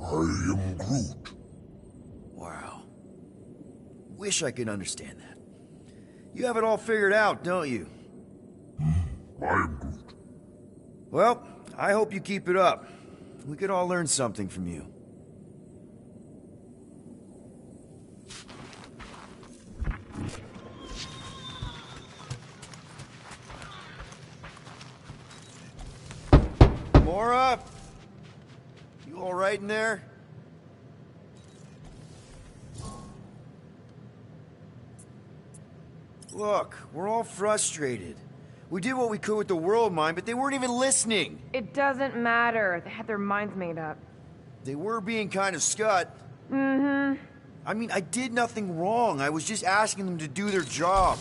I am Groot. Wow. Wish I could understand that. You have it all figured out, don't you? I am Groot. Well, I hope you keep it up. We could all learn something from you. Mora? You all right in there? Look, we're all frustrated. We did what we could with the World Mind, but they weren't even listening. It doesn't matter. They had their minds made up. They were being kind of scut. Mm-hmm. I mean, I did nothing wrong. I was just asking them to do their job.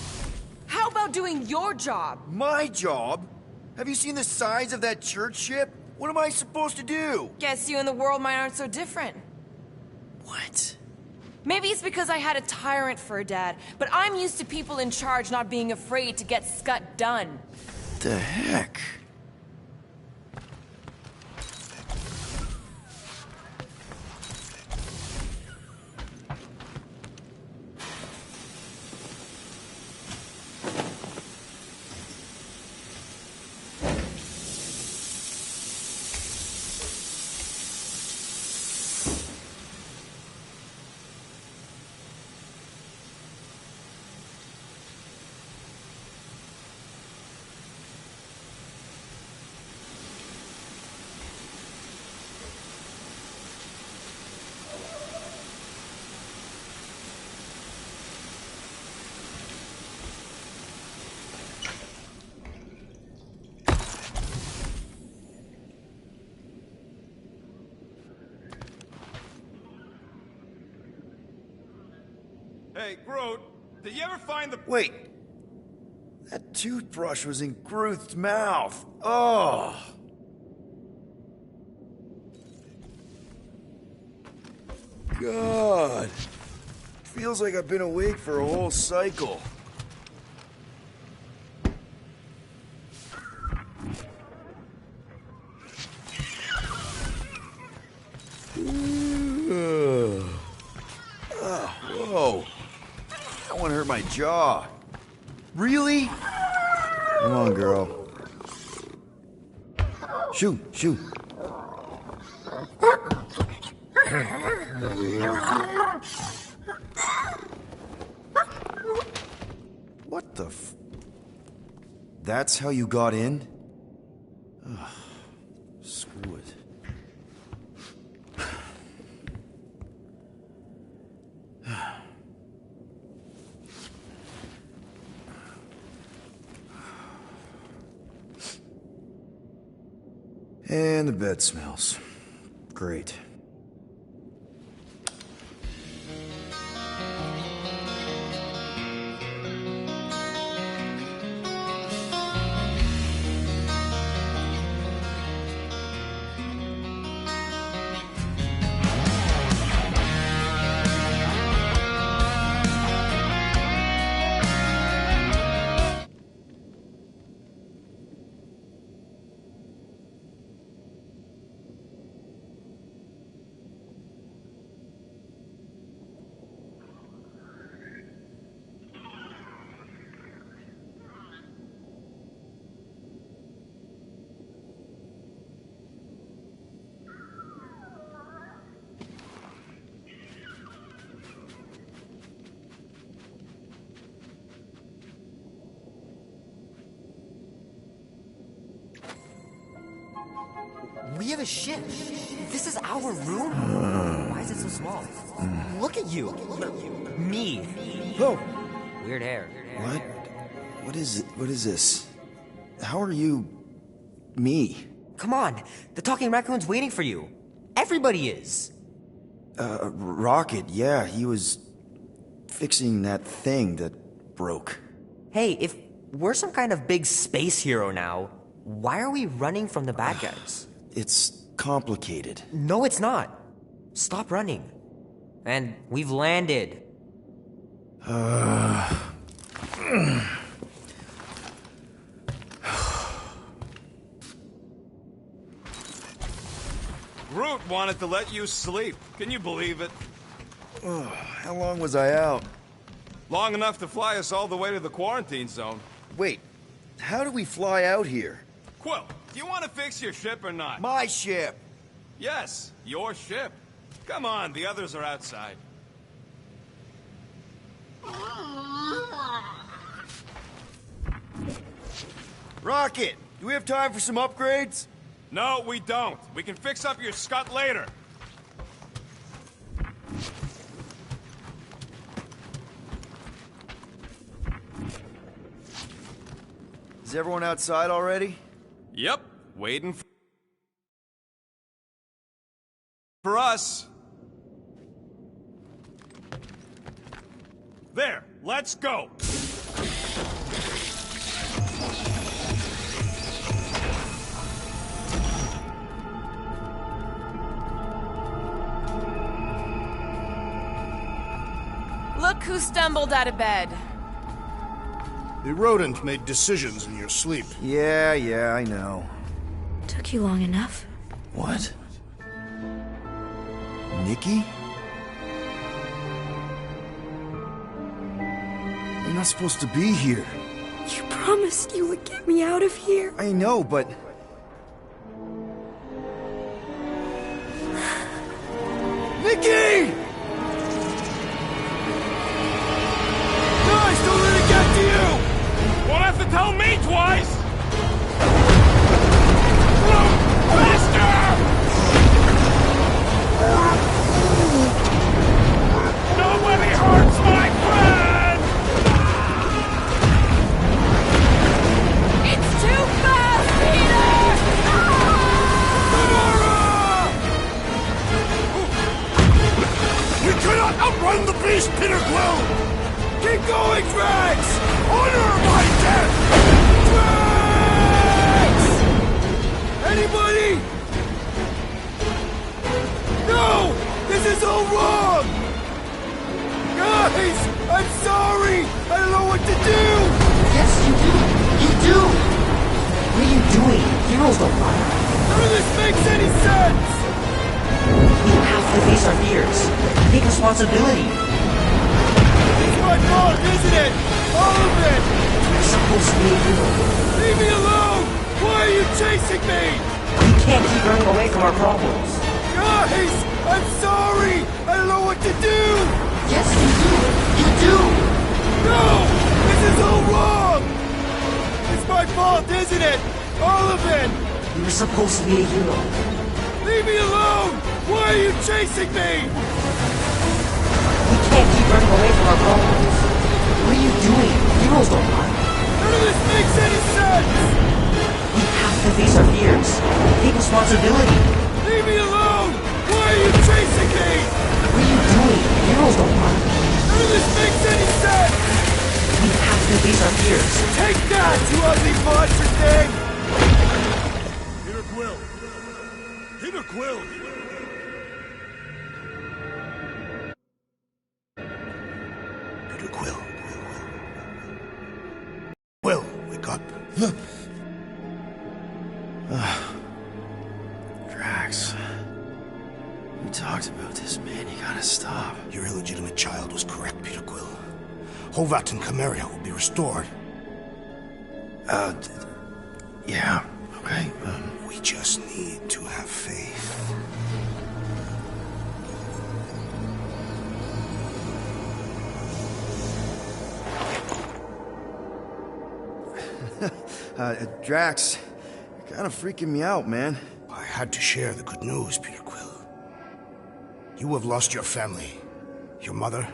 How about doing your job? My job? Have you seen the size of that church ship? What am I supposed to do? Guess you and the World Mind aren't so different. What? Maybe it's because I had a tyrant for a dad, but I'm used to people in charge not being afraid to get scut done. What the heck? Hey, Groot, did you ever find the... Wait. That toothbrush was in Groot's mouth. Oh. God. Feels like I've been awake for a whole cycle. Oh, whoa. That one hurt my jaw. Really? Come on, girl. Shoot, shoot. What the f... That's how you got in? Ugh, screw it. And the bed smells. Great. We have a ship. This is our room? Why is it so small? Look at you. Me. Oh. Weird hair. What? What is it? What is this? How are you... me? Come on. The talking raccoon's waiting for you. Everybody is. Rocket, yeah, he was... fixing that thing that broke. Hey, if we're some kind of big space hero now, why are we running from the bad guys? It's complicated. No, it's not. Stop running. And we've landed. Groot wanted to let you sleep. Can you believe it? How long was I out? Long enough to fly us all the way to the quarantine zone. Wait, how do we fly out here? Quill, do you want to fix your ship or not? My ship! Yes, your ship. Come on, the others are outside. Rocket, do we have time for some upgrades? No, we don't. We can fix up your scut later. Is everyone outside already? Yep, waiting for us. There, let's go. Look who stumbled out of bed. The rodent made decisions in your sleep. Yeah, I know. Took you long enough. What? Nikki? You're not supposed to be here. You promised you would get me out of here. I know, but... Nikki! Guys, don't let it get to you! Won't have to tell me twice! Faster! Nobody hurts my friend! It's too fast, We cannot outrun the beast, Peter Quill! going, Drax? Honor my death! Drax! Anybody? No! This is all wrong! Guys! I'm sorry! I don't know what to do! Yes, you do! You do! What are you doing? Heroes don't lie. None of this makes any sense! We have to face our fears. Take responsibility. It's my fault, isn't it? All of it! You're supposed to be a hero. Leave me alone! Why are you chasing me? We can't keep running away from our problems. Guys! I'm sorry! I don't know what to do! Yes, you do! You do! No! This is all wrong! It's my fault, isn't it? All of it! You were supposed to be a hero. Leave me alone! Why are you chasing me? We can't keep running away from our problems. What are you doing? Heroes don't lie. None of this makes any sense! We have to face our fears. Take responsibility. Leave me alone! Why are you chasing me? What are you doing? Heroes don't lie. None of this makes any sense! We have to face our fears. Take that, you ugly monster thing! Peter Quill! Peter Quill! Peter Quill. Quill, wake up. Drax. We talked about this, man. You gotta stop. Your illegitimate child was correct, Peter Quill. Hovat and Cameria will be restored. Yeah, okay. We just need to have faith. Drax, you're kind of freaking me out, man. I had to share the good news, Peter Quill. You have lost your family, your mother,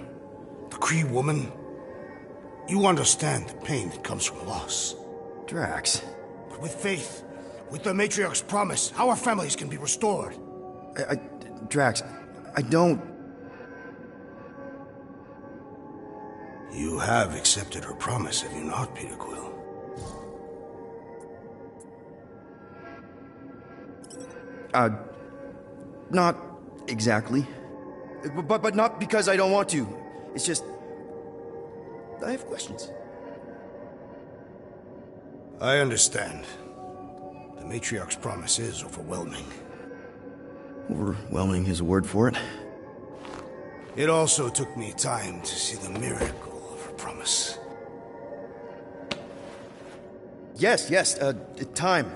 the Kree woman. You understand the pain that comes from loss. Drax. But with faith, with the Matriarch's promise, our families can be restored. Drax, I don't... You have accepted her promise, have you not, Peter Quill? Not exactly. But not because I don't want to. It's just... I have questions. I understand. The Matriarch's promise is overwhelming. Overwhelming is a word for it. It also took me time to see the miracle of her promise. Yes, time.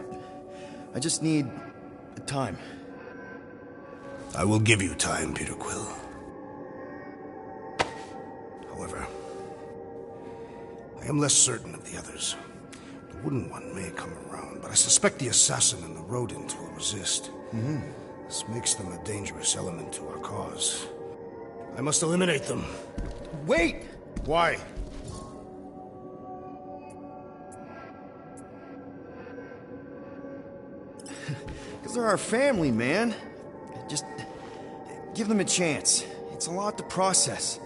I just need... time. I will give you time, Peter Quill. However, I am less certain of the others. The Wooden One may come around, but I suspect the assassin and the rodent will resist. This makes them a dangerous element to our cause. I must eliminate them. Wait! Why? Because they're our family, man. Just give them a chance. It's a lot to process.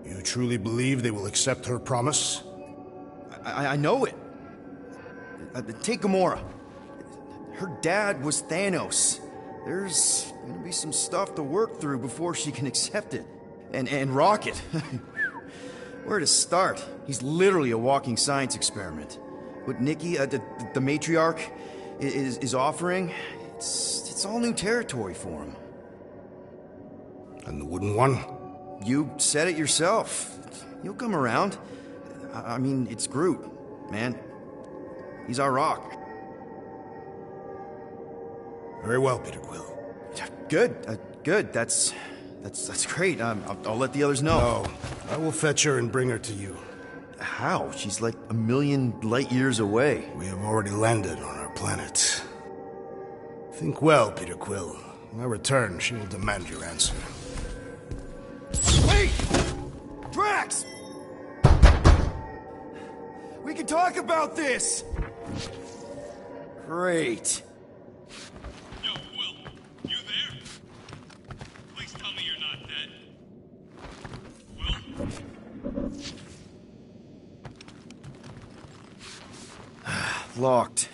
You truly believe they will accept her promise? I know it. Take Gamora. Her dad was Thanos. There's gonna be some stuff to work through before she can accept it. And Rocket. Where to start? He's literally a walking science experiment. What Nikki, the matriarch, is offering, it's all new territory for him. And the Wooden One? You said it yourself. He'll come around. I mean, it's Groot, man. He's our rock. Very well, Peter Quill. Good. That's great. I'll let the others know. No, I will fetch her and bring her to you. How? She's like 1,000,000 light years away. We have already landed on our planet. Think well, Peter Quill. When I return, she will demand your answer. Wait! Drax! We can talk about this! Great. Yo, Quill, you there? Please tell me you're not dead. Quill? Locked.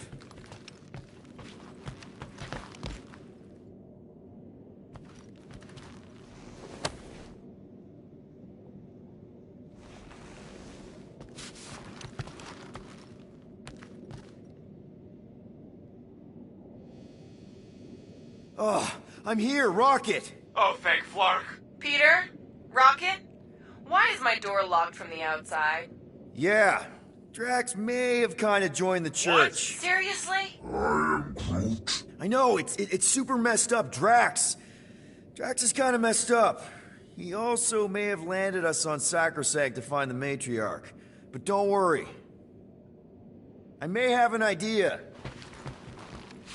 Oh, I'm here, Rocket! Oh, thank Flark. Peter? Rocket? Why is my door locked from the outside? Yeah, Drax may have kind of joined the church. Seriously? I know, it's super messed up, Drax. Drax is kind of messed up. He also may have landed us on Sacrosag to find the Matriarch. But don't worry. I may have an idea.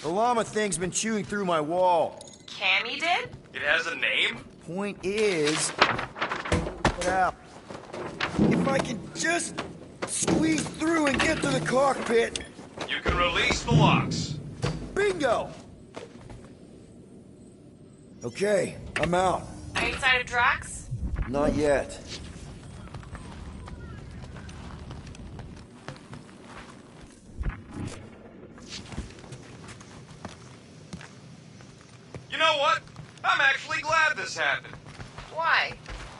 The llama thing's been chewing through my wall. Cammy did? It has a name? Point is... Well, if I can just squeeze through and get to the cockpit... You can release the locks. Bingo! Okay, I'm out. Outside of Drax? Not yet. You know what? I'm actually glad this happened. Why?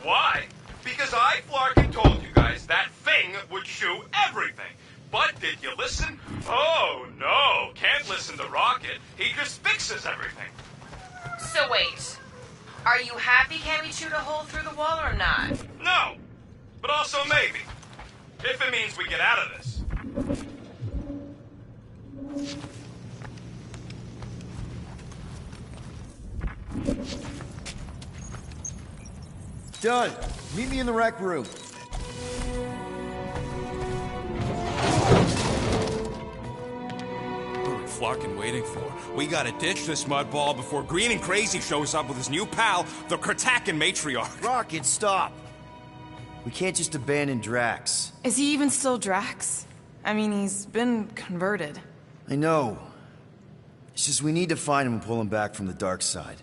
Why? Because I, Flarkin, told you guys that thing would chew everything. But did you listen? Oh, no. Can't listen to Rocket. He just fixes everything. So wait. Are you happy Cammy chewed a hole through the wall or not? No. But also maybe. If it means we get out of this. Done. Meet me in the rec room. What are Flarkin waiting for? We gotta ditch this mudball before Green and Crazy shows up with his new pal, the Kratakan Matriarch. Rocket, stop! We can't just abandon Drax. Is he even still Drax? I mean, he's been converted. I know. It's just we need to find him and pull him back from the dark side.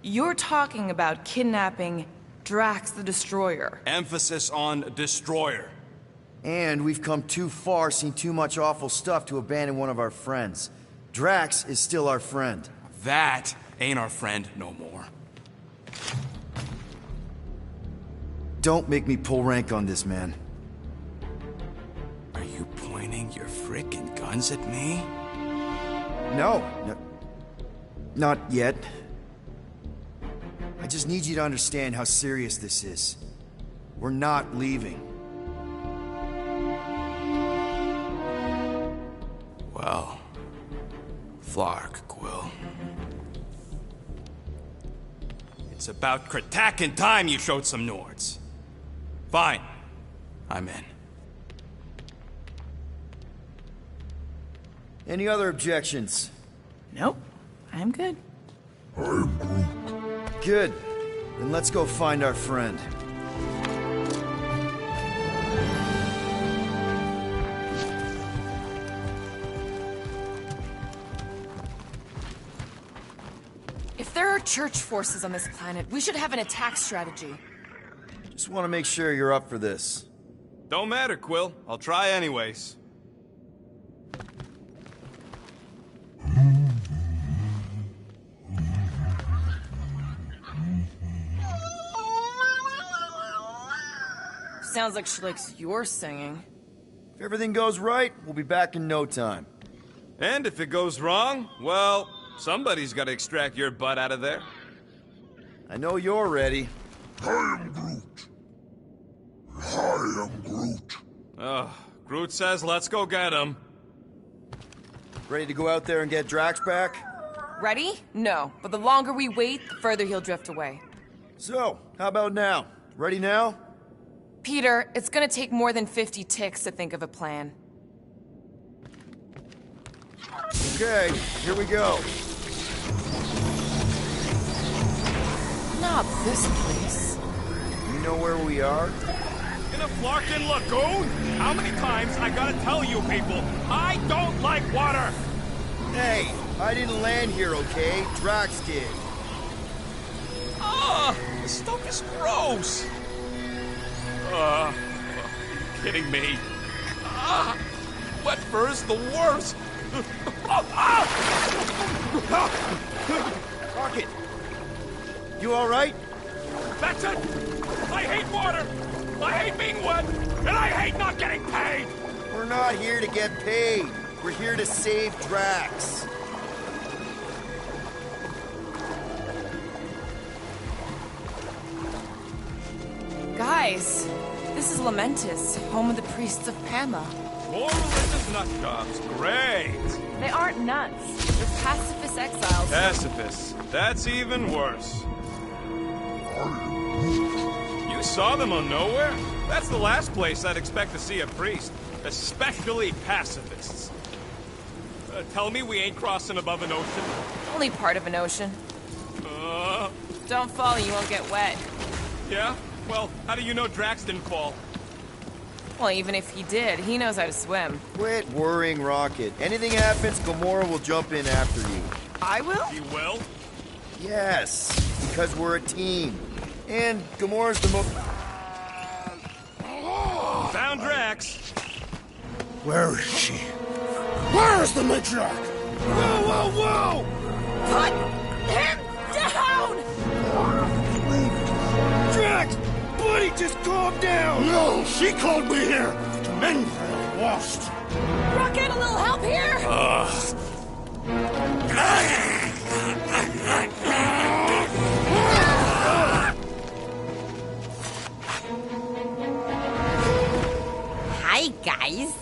You're talking about kidnapping Drax the Destroyer. Emphasis on destroyer. And we've come too far, seen too much awful stuff to abandon one of our friends. Drax is still our friend. That ain't our friend no more. Don't make me pull rank on this, man. Are you pointing your frickin' guns at me? No. Not yet. I just need you to understand how serious this is. We're not leaving. Well, Flark, Quill. It's about Kratakan time you showed some Nords. Fine. I'm in. Any other objections? Nope. I'm good. Good. Then let's go find our friend. If there are church forces on this planet, we should have an attack strategy. Just want to make sure you're up for this. Don't matter, Quill. I'll try anyways. Sounds like she likes your singing. If everything goes right, we'll be back in no time. And if it goes wrong, well, somebody's got to extract your butt out of there. I know you're ready. I am Groot. I am Groot. Groot says let's go get him. Ready to go out there and get Drax back? Ready? No, but the longer we wait, the further he'll drift away. So, how about now? Ready now? Peter, it's gonna take more than 50 ticks to think of a plan. Okay, here we go. Not this place. You know where we are? In a Flarkin lagoon? How many times I gotta tell you people, I don't like water! Hey, I didn't land here, okay? Drax did. This stuff is gross. Kidding me. Wet fur's the worst. Rocket! You alright? That's it! I hate water! I hate being wet! And I hate not getting paid! We're not here to get paid. We're here to save Drax. Guys, this is Lamentis, home of the priests of Pama. More religious nut jobs. Great. They aren't nuts. They're pacifist exiles. Pacifists. That's even worse. You saw them on Nowhere? That's the last place I'd expect to see a priest. Especially pacifists. Tell me we ain't crossing above an ocean? Only part of an ocean. Don't fall, you won't get wet. Yeah? Well, how do you know Drax didn't fall? Well, even if he did, he knows how to swim. Quit worrying, Rocket. Anything happens, Gamora will jump in after you. I will? You will? Yes, because we're a team. And Gamora's the most... Found Drax. Where is she? Where is the matriarch? Whoa, whoa, whoa! Put him down! Drax! Buddy, just calm down! No, she called me here to mend the lost. Rocket, a little help here? Hi, guys.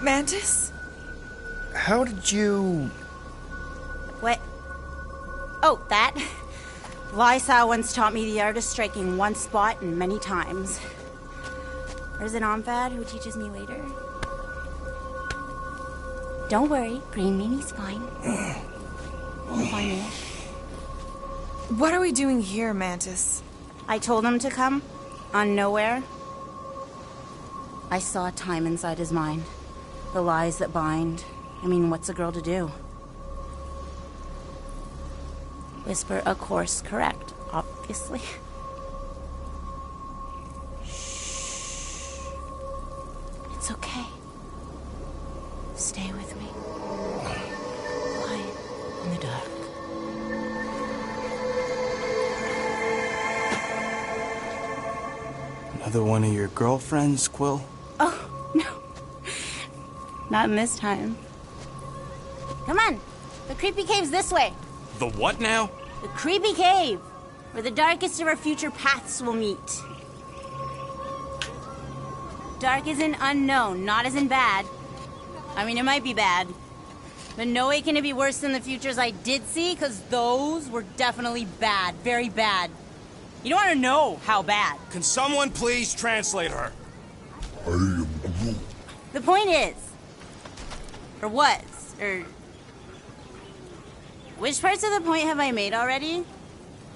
Mantis? How did you... What? Oh, that? Lysa once taught me the art of striking one spot and many times. There's an Omphad who teaches me later. Don't worry, Green Meanie's fine. Fine-ish. What are we doing here, Mantis? I told him to come, on Nowhere. I saw time inside his mind. The lies that bind. I mean, what's a girl to do? Whisper a course correct, obviously. Shh. It's okay. Stay with me. Quiet in the dark. Another one of your girlfriends, Quill? Oh, no. Not in this time. Come on. The creepy cave's this way. The what now? The creepy cave, where the darkest of our future paths will meet. Dark as in unknown, not as in bad. I mean, it might be bad. But no way can it be worse than the futures I did see, because those were definitely bad. Very bad. You don't want to know how bad. Can someone please translate her? I am Groot. The point is, or was, or... Which parts of the point have I made already?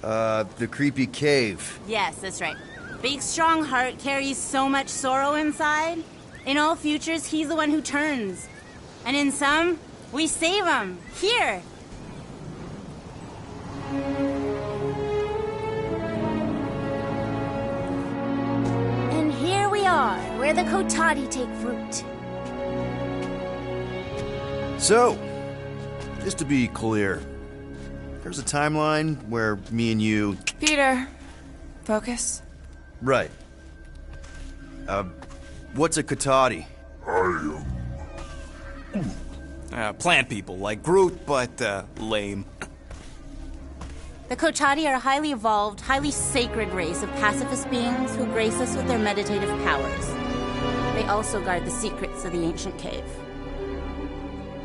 The creepy cave. Yes, that's right. Big, strong heart carries so much sorrow inside. In all futures, he's the one who turns. And in some, we save him. Here. And here we are, where the Kotati take fruit. So, just to be clear, there's a timeline where me and you... Peter, focus. Right. What's a Kotati? Plant people, like Groot, but, lame. The Kotati are a highly evolved, highly sacred race of pacifist beings who grace us with their meditative powers. They also guard the secrets of the ancient cave.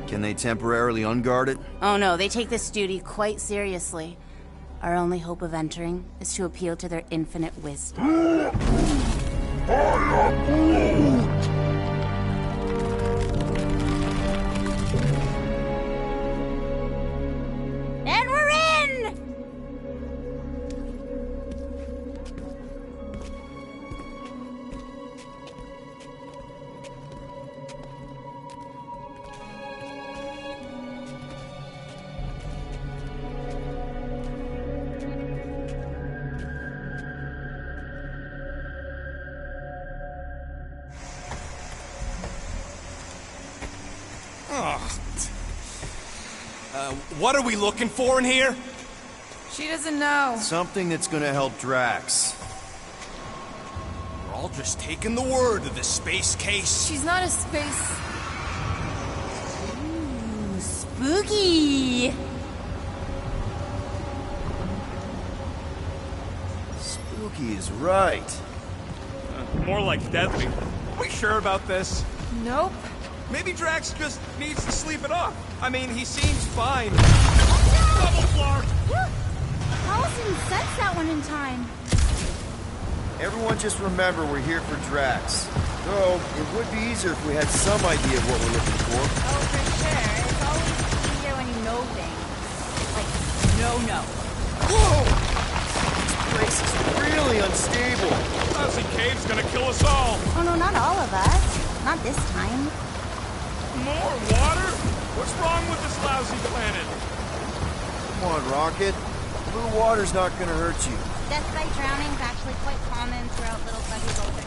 Can they temporarily unguard it? Oh no, they take this duty quite seriously. Our only hope of entering is to appeal to their infinite wisdom. And we're in! What are we looking for in here? She doesn't know. Something that's gonna help Drax. We're all just taking the word of the space case. She's not a space... Ooh, spooky! Spooky is right. More like deadly. Are we sure about this? Nope. Maybe Drax just needs to sleep it off. I mean, he seems fine. Double floor! Paulus didn't sense that one in time. Everyone just remember we're here for Drax. Though, it would be easier if we had some idea of what we're looking for. Oh, for sure. It's always easier when you know things. Like, no. Whoa! This place is really unstable. Lousy cave's gonna kill us all. Oh no, not all of us. Not this time. More water? What's wrong with this lousy planet? Come on, Rocket. Blue water's not gonna hurt you. Death by drowning is actually quite common throughout Little Fuzzy's open.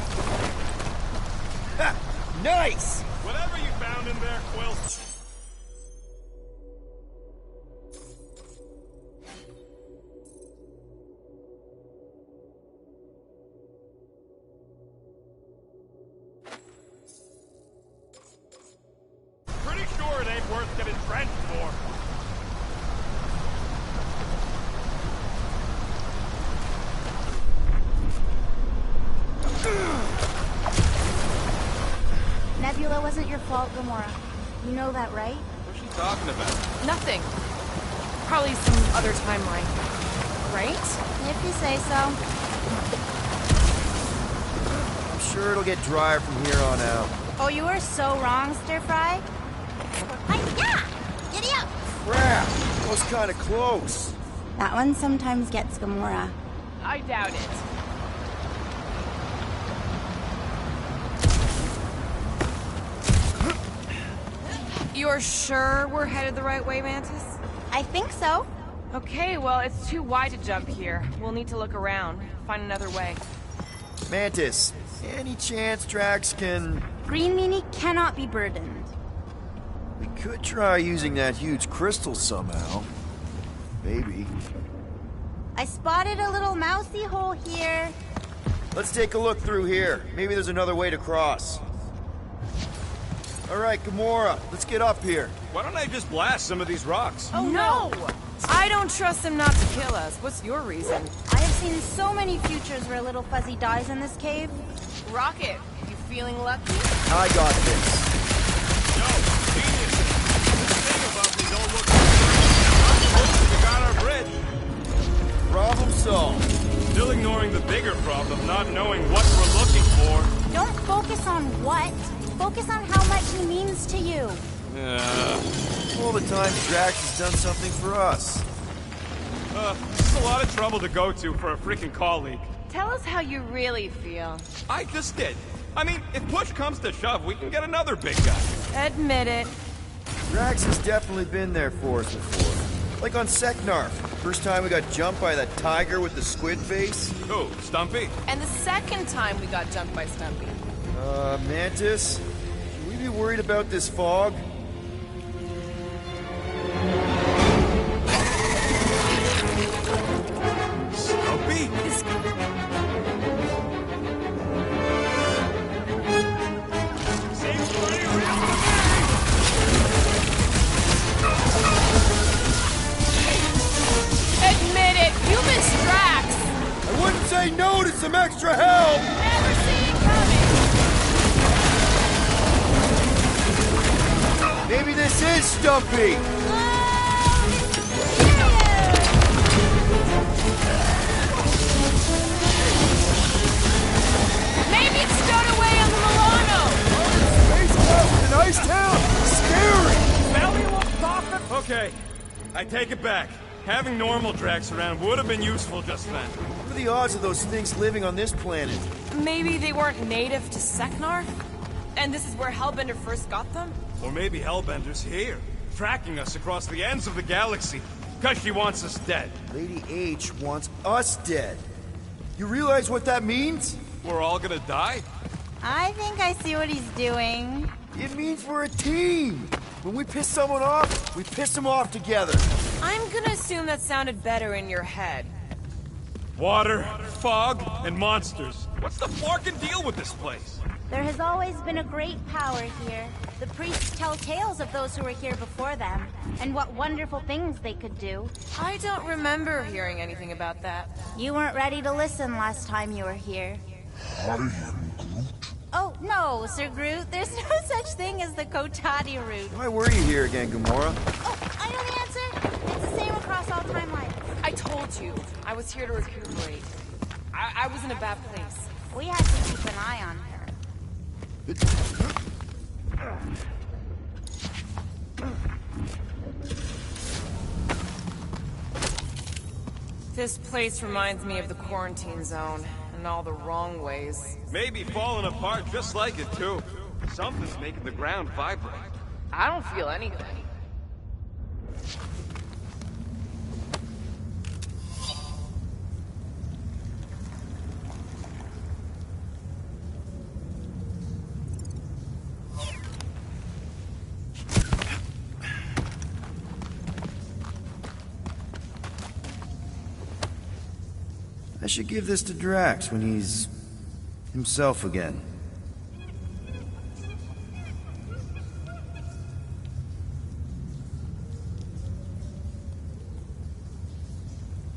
Ha! Nice! Whatever you found in there, Quill. Pretty sure it ain't worth getting drenched for. Nebula wasn't your fault, Gamora. You know that, right? What's she talking about? Nothing. Probably some other timeline. Right? If you say so. I'm sure it'll get drier from here on out. Oh, you were so wrong, Stir Fry. Hi-ya! Giddy up! Crap! That was kinda close. That one sometimes gets Gamora. I doubt it. You're sure we're headed the right way, Mantis? I think so. Okay, well, it's too wide to jump here. We'll need to look around, find another way. Mantis, any chance Drax can... Green Meanie cannot be burdened. We could try using that huge crystal somehow. Maybe. I spotted a little mousy hole here. Let's take a look through here. Maybe there's another way to cross. All right, Gamora, let's get up here. Why don't I just blast some of these rocks? Oh, no! I don't trust him not to kill us. What's your reason? I have seen so many futures where Little Fuzzy dies in this cave. Rocket, you feeling lucky? I got this. No, genius. This thing above me don't look like we got our bridge. Problem solved. Still ignoring the bigger problem, not knowing what we're looking for. Don't focus on what. Focus on how much he means to you. All the time Drax has done something for us. This is a lot of trouble to go to for a freaking colleague. Tell us how you really feel. I just did. I mean, if push comes to shove, we can get another big guy. Admit it. Drax has definitely been there for us before. Like on Seknarf. First time we got jumped by that tiger with the squid face. Who, Stumpy? And the second time we got jumped by Stumpy. Mantis? Should we be worried about this fog? Stumpy? Admit it, you missed Drax! I wouldn't say no to some extra help! Never seen it coming! Maybe this is Stumpy! Maybe it's stowed away on the Milano! Space out in an ice town! Scary! Belly will profit. Okay, I take it back. Having normal Drax around would have been useful just then. What are the odds of those things living on this planet? Maybe they weren't native to Seknar? And this is where Hellbender first got them? Or maybe Hellbender's here, tracking us across the ends of the galaxy, because she wants us dead. Lady H wants us dead. You realize what that means? We're all gonna die? I think I see what he's doing. It means we're a team. When we piss someone off, we piss them off together. I'm gonna assume that sounded better in your head. Water, fog, and monsters. What's the forking deal with this place? There has always been a great power here. The priests tell tales of those who were here before them, and what wonderful things they could do. I don't remember hearing anything about that. You weren't ready to listen last time you were here. Oh, no, Sir Groot. There's no such thing as the Kotati route. Why were you here again, Gamora? Oh, I know the answer. It's the same across all timelines. I told you. I was here to recuperate. I was in a bad place. We had to keep an eye on her. This place reminds me of the quarantine zone, in all the wrong ways. Maybe falling apart just like it, too. Something's making the ground vibrate. I don't feel anything. I should give this to Drax when he's himself again.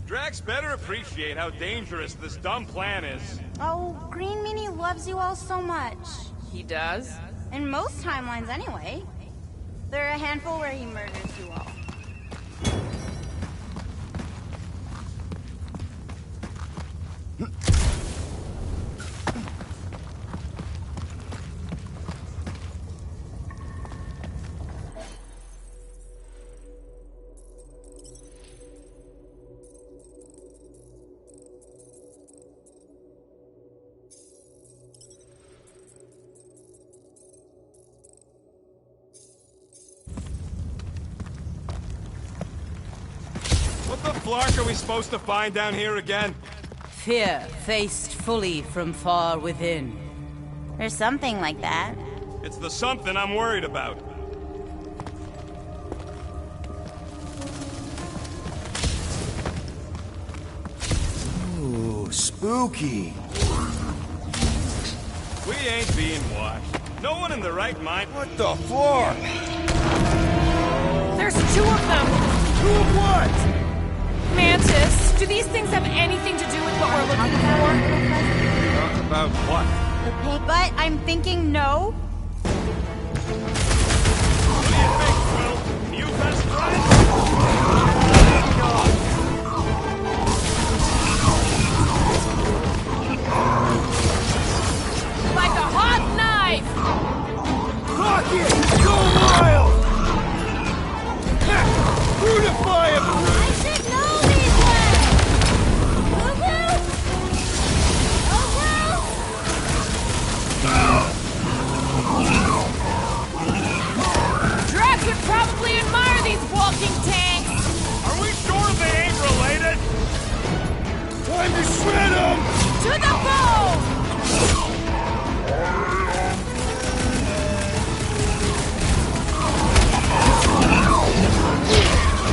Drax better appreciate how dangerous this dumb plan is. Oh, Green Meanie loves you all so much. He does? In most timelines, anyway. There are a handful where he murders you all. What the flark are we supposed to find down here again? Fear faced fully from far within. There's something like that. It's the something I'm worried about. Ooh, spooky. We ain't being watched. No one in their right mind. What the floor? There's two of them! Two of what? Mantis, do these things have anything to do with what we're looking for? About what? The paint, but I'm thinking no. What do you think, Quill? You best friend? Like a hot knife! Rocket! Go wild! Brutify him! I should know these ways! Goku! Drax would probably admire these walking tanks! Are we sure they ain't related? Time to shred him! To the bone!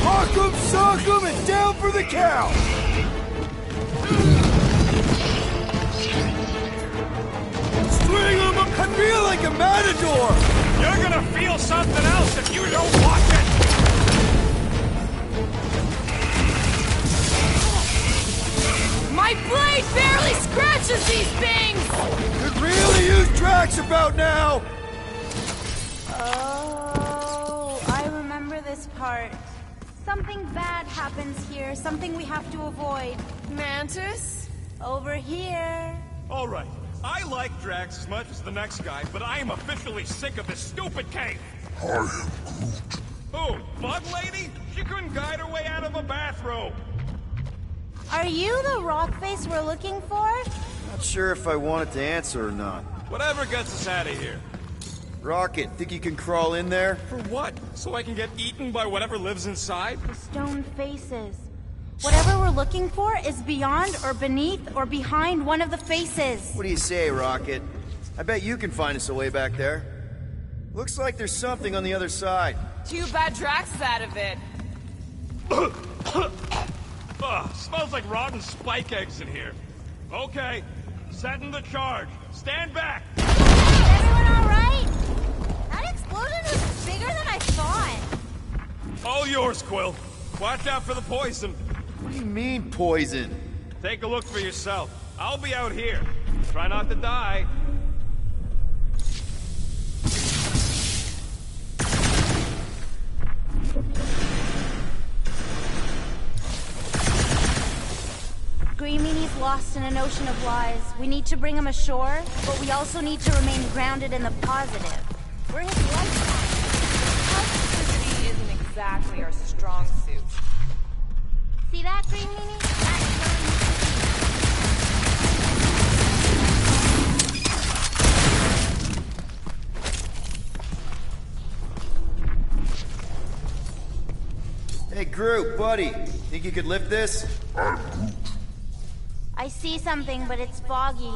Hawk 'em, sock 'em, and down for the count! String 'em up! I feel like a matador! You're gonna feel something else if you don't watch it! My blade barely scratches these things! Could really use Drax about now! Oh, I remember this part. Something bad happens here, something we have to avoid. Mantis? Over here. All right, I like Drax as much as the next guy, but I am officially sick of this stupid cave. I am Groot. Who, Bug Lady? She couldn't guide her way out of a bathrobe. Are you the rock face we're looking for? Not sure if I wanted to answer or not. Whatever gets us out of here. Rocket, think you can crawl in there? For what? So I can get eaten by whatever lives inside? The stone faces. Whatever we're looking for is beyond or beneath or behind one of the faces. What do you say, Rocket? I bet you can find us a way back there. Looks like there's something on the other side. Too bad Drax is out of it. Ugh, smells like rotten spike eggs in here. Okay, setting the charge. Stand back! Is everyone alright? That explosion was bigger than I thought. All yours, Quill. Watch out for the poison. What do you mean, poison? Take a look for yourself. I'll be out here. Try not to die. Green Meanie's lost in an ocean of lies. We need to bring him ashore, but we also need to remain grounded in the positive. We're his lifeline. Positivity isn't exactly our strong suit. See that, Green Meanie? Hey, Groot, buddy. Think you could lift this? I see something, but it's foggy.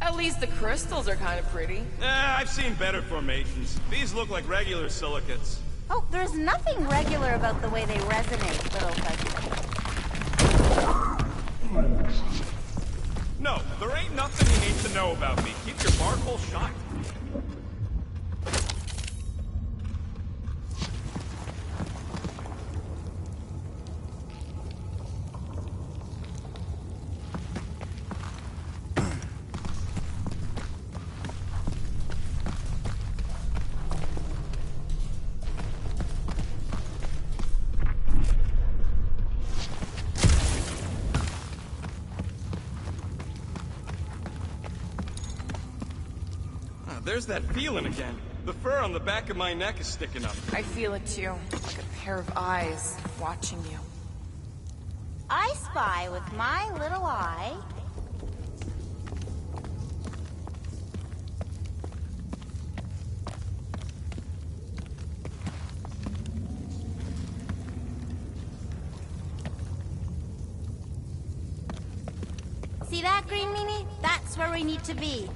At least the crystals are kind of pretty. I've seen better formations. These look like regular silicates. Oh, there's nothing regular about the way they resonate, little cousin. No, there ain't nothing you need to know about me. Keep your bark-hole shut. There's that feeling again. The fur on the back of my neck is sticking up. I feel it too, like a pair of eyes watching you. I spy with my little eye. See that, Green Meanie? That's where we need to be.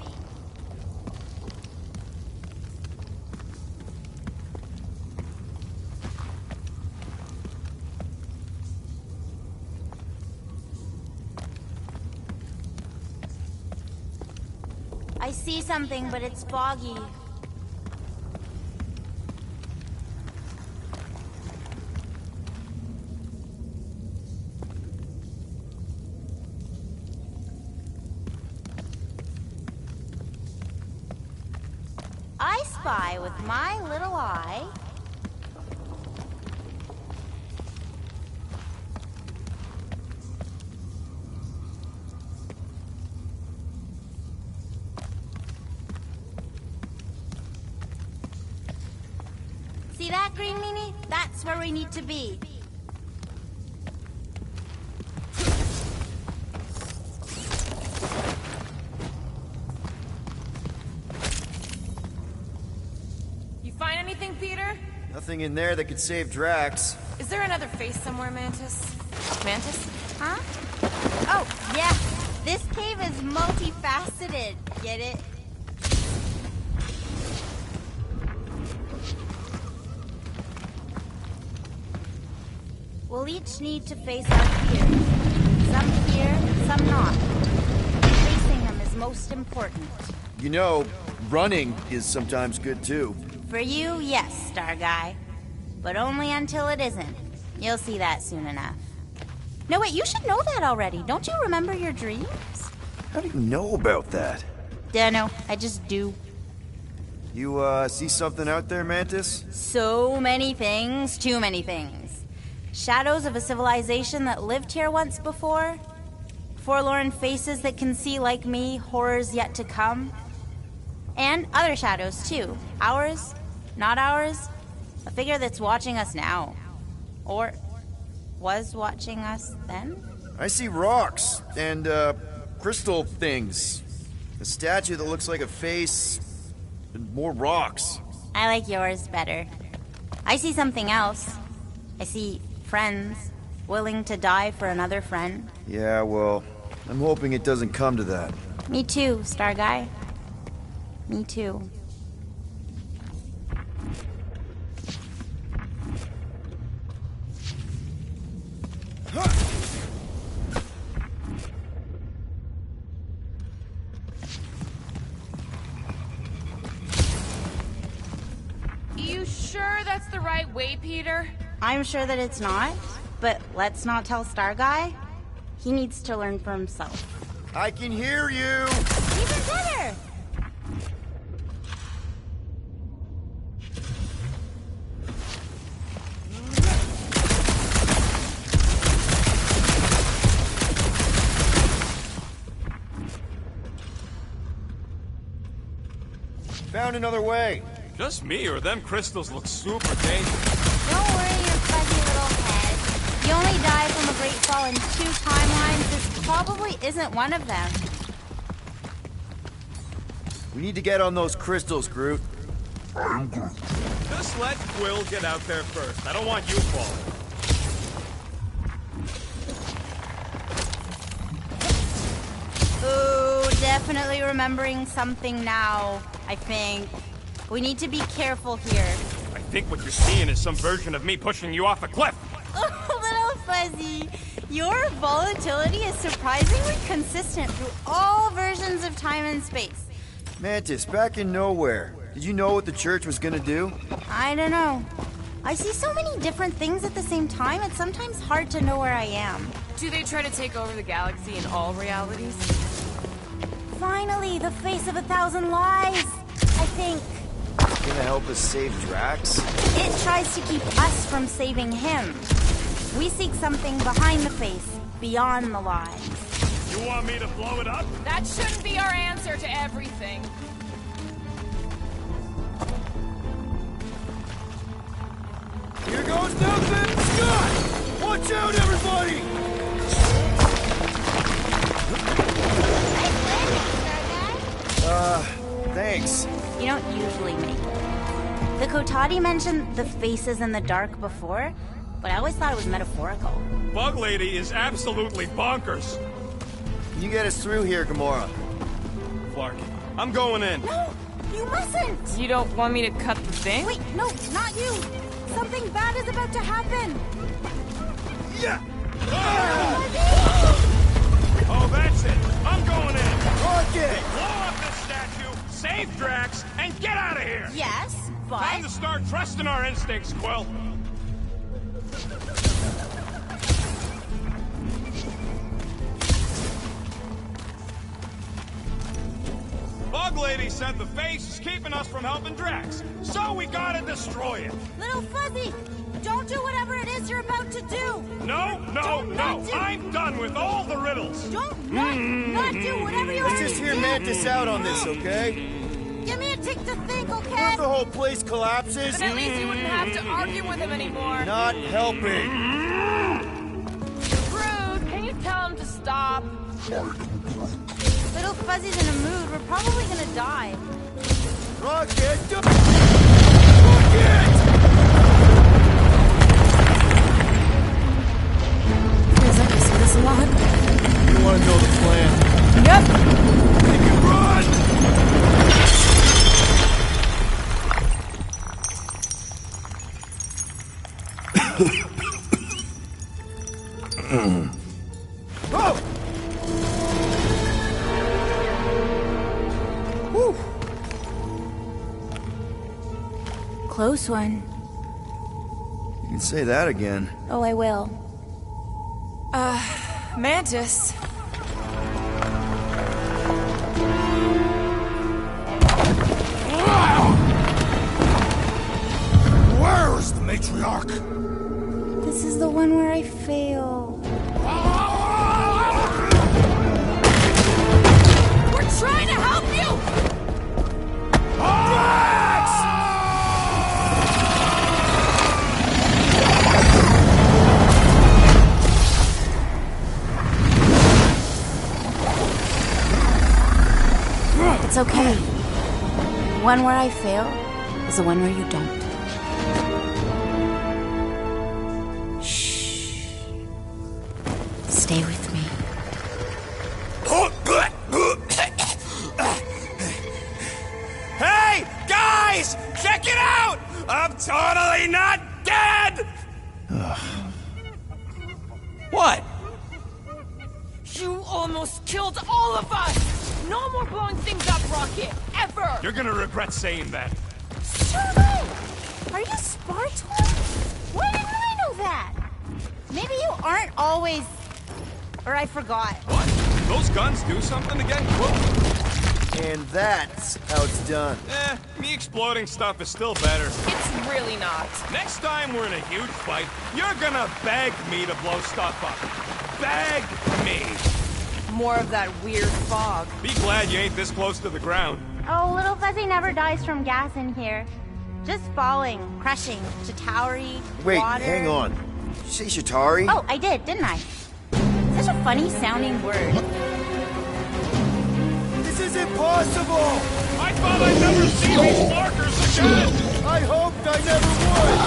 I see something, but it's foggy. I spy with my little eye. See that, Green Meanie? That's where we need to be. You find anything, Peter? Nothing in there that could save Drax. Is there another face somewhere, Mantis? Mantis? Huh? Oh, yeah. This cave is multifaceted. Get it? We'll each need to face our fears. Some here, some not. Facing them is most important. You know, running is sometimes good too. For you, yes, Star Guy. But only until it isn't. You'll see that soon enough. No, wait, you should know that already. Don't you remember your dreams? How do you know about that? Dunno, I just do. You, see something out there, Mantis? So many things, too many things. Shadows of a civilization that lived here once before. Forlorn faces that can see, like me, horrors yet to come. And other shadows, too. Ours, not ours. A figure that's watching us now. Or was watching us then? I see rocks and, crystal things. A statue that looks like a face, and more rocks. I like yours better. I see something else. I see friends willing to die for another friend. Yeah, well, I'm hoping it doesn't come to that. Me too, Star Guy. Me too. You sure that's the right way, Peter? I'm sure that it's not, but let's not tell Star Guy. He needs to learn for himself. I can hear you! Even better! Found another way. Just me, or them crystals look super dangerous. Don't worry your fuzzy little head. You only die from a great fall in 2 timelines. This probably isn't one of them. We need to get on those crystals, Groot. I'm Groot. Just let Quill get out there first. I don't want you falling. Ooh, definitely remembering something now, I think. We need to be careful here. I think what you're seeing is some version of me pushing you off a cliff. Little Fuzzy, your volatility is surprisingly consistent through all versions of time and space. Mantis, back in nowhere. Did you know what the church was gonna do? I don't know. I see so many different things at the same time, it's sometimes hard to know where I am. Do they try to take over the galaxy in all realities? Finally, the face of 1,000 lies, I think. It's gonna help us save Drax? It tries to keep us from saving him. We seek something behind the face, beyond the lies. You want me to blow it up? That shouldn't be our answer to everything. Here goes nothing! Scott! Watch out, everybody! Thanks. You don't usually make it. The Kotati mentioned the faces in the dark before, but I always thought it was metaphorical. Bug Lady is absolutely bonkers. Can you get us through here, Gamora? Flarky, I'm going in. No, you mustn't! You don't want me to cut the thing? Wait, no, not you! Something bad is about to happen! Yeah! Oh, that's it. I'm going in. Rocket! Blow up this statue, save Drax, and get out of here! Yes, but... Time to start trusting our instincts, Quill. Bug Lady said the face is keeping us from helping Drax, so we gotta destroy it. Little Fuzzy, don't do whatever it is you're about to do. No, no, no. I'm done with all the riddles. Don't not do whatever you're Let's just hear Mantis out on this, okay? Give me a tick to think, What okay? if the whole place collapses? Then at least you wouldn't have to argue with him anymore. Not helping. Rude, can you tell him to stop? Little Fuzzy's in a mood. We're probably gonna die. Rocket! Rocket! Feels like I see this a lot. You wanna know the plan? Yep. Make it run! Oh! Whew. Close one. You can say that again. Oh, I will. Mantis. Where is the matriarch? This is the one where I fail. We're trying to help you! It's okay. The one where I fail is the one where you don't. Shh. Stay with me. almost killed all of us! No more blowing things up, Rocket, ever! You're gonna regret saying that. Shut up! Are you Spartan? Why didn't I know that? Maybe you aren't always... Or I forgot. What? Those guns do something again? Quill? And that's how it's done. Me exploding stuff is still better. It's really not. Next time we're in a huge fight, you're gonna beg me to blow stuff up. Beg me. More of that weird fog. Be glad you ain't this close to the ground. Oh, Little Fuzzy never dies from gas in here. Just falling, crushing, Chitauri, Wait, water. hang on. Did you say Chitauri? Oh, I did, didn't I? Such a funny sounding word. This is impossible! I thought I'd never see these markers again! I hoped I never would!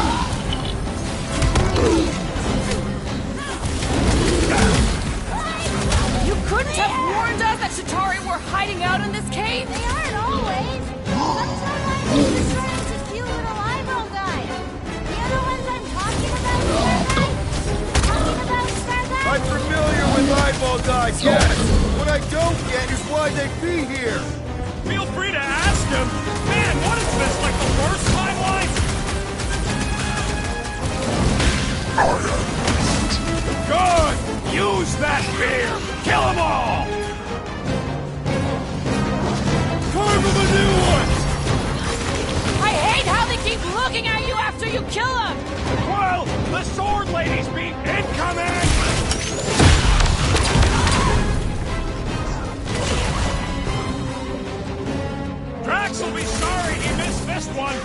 You couldn't have warned us that Chitauri were hiding out in this cave? They aren't always. Sometimes I need to try to cute little eyeball guys. The other ones I'm talking about, Starlight? I'm familiar with eyeball guys, yes! What I don't get is why they'd be here! Feel free to ask him! Man, what is this, like the worst timeline? Good! Use that beer! Kill them all! Carve them a new one! I hate how they keep looking at you after you kill them! Well, the sword lady's beat incoming! Drax will be sorry he missed this one!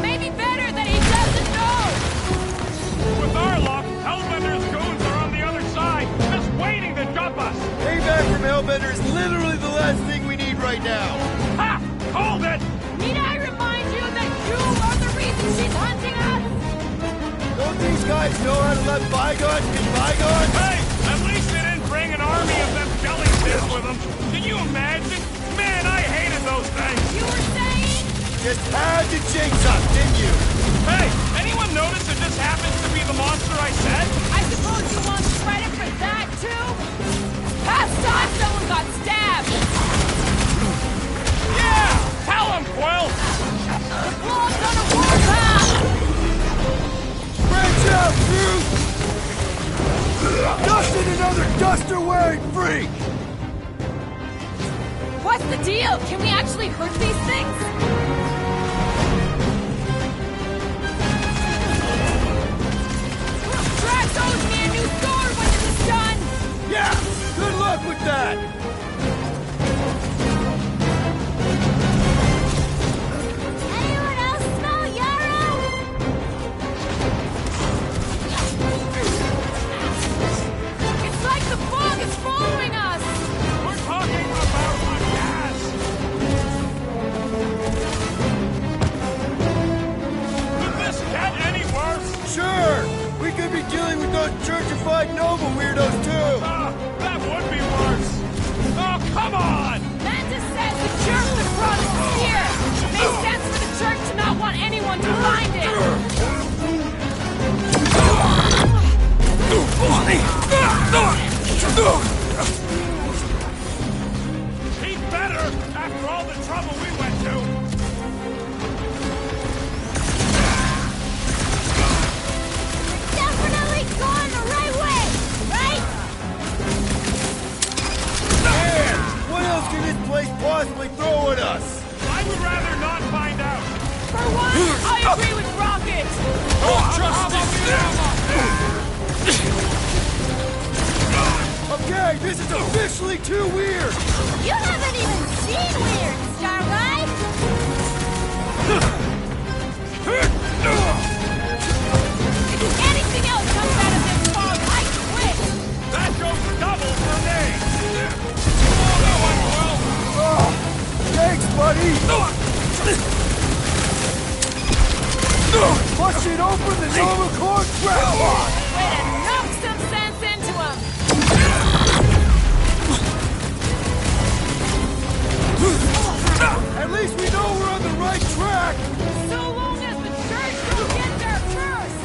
Maybe better that he doesn't know! With our luck, Hellbender's goons are on the other side, just waiting to dump us! Payback from Hellbender is literally the last thing we need right now! Ha! Called it! Need I remind you that you are the reason she's hunting us? Don't these guys know how to let bygones be bygones? Hey! At least they didn't bring an army of them jellyfish with them! Can you imagine? Man, I hated those things! You were saying? Just had to jinx us, didn't you? Hey! Anyone notice it just happens to be the monster I said? I suppose you want credit for that, too? Past time someone got stabbed! Yeah! Tell him, Quill! The blob's on a warpath! Branch out, Groot! Dust in another duster-wearing freak! What's the deal? Can we actually hurt these things? Drax owes me a new sword when this is done! Yeah! Good luck with that! Anyone else smell Yarrow? It's like the fog is following us! We're talking about a gas! Could this get any worse? Sure! We could be dealing with those churchified Nova weirdos, too! That would be worse! Oh, come on! Mantis says the church that brought us here! Makes sense for the church to not want anyone to find it! He'd better, after all the trouble we went to! Definitely going the right way, right? Man! What else can this place possibly throw at us? I would rather not find out! For one, I agree with Rocket! Okay, this is officially too weird! You haven't even seen weird, Starlight! If anything else comes out of this fog, I quit! That goes double for me! Oh, thanks, buddy! Push it open the Nova Corps trap! Way to knock some sense into him! At least we know we're on the right track! So long as the church don't get there first!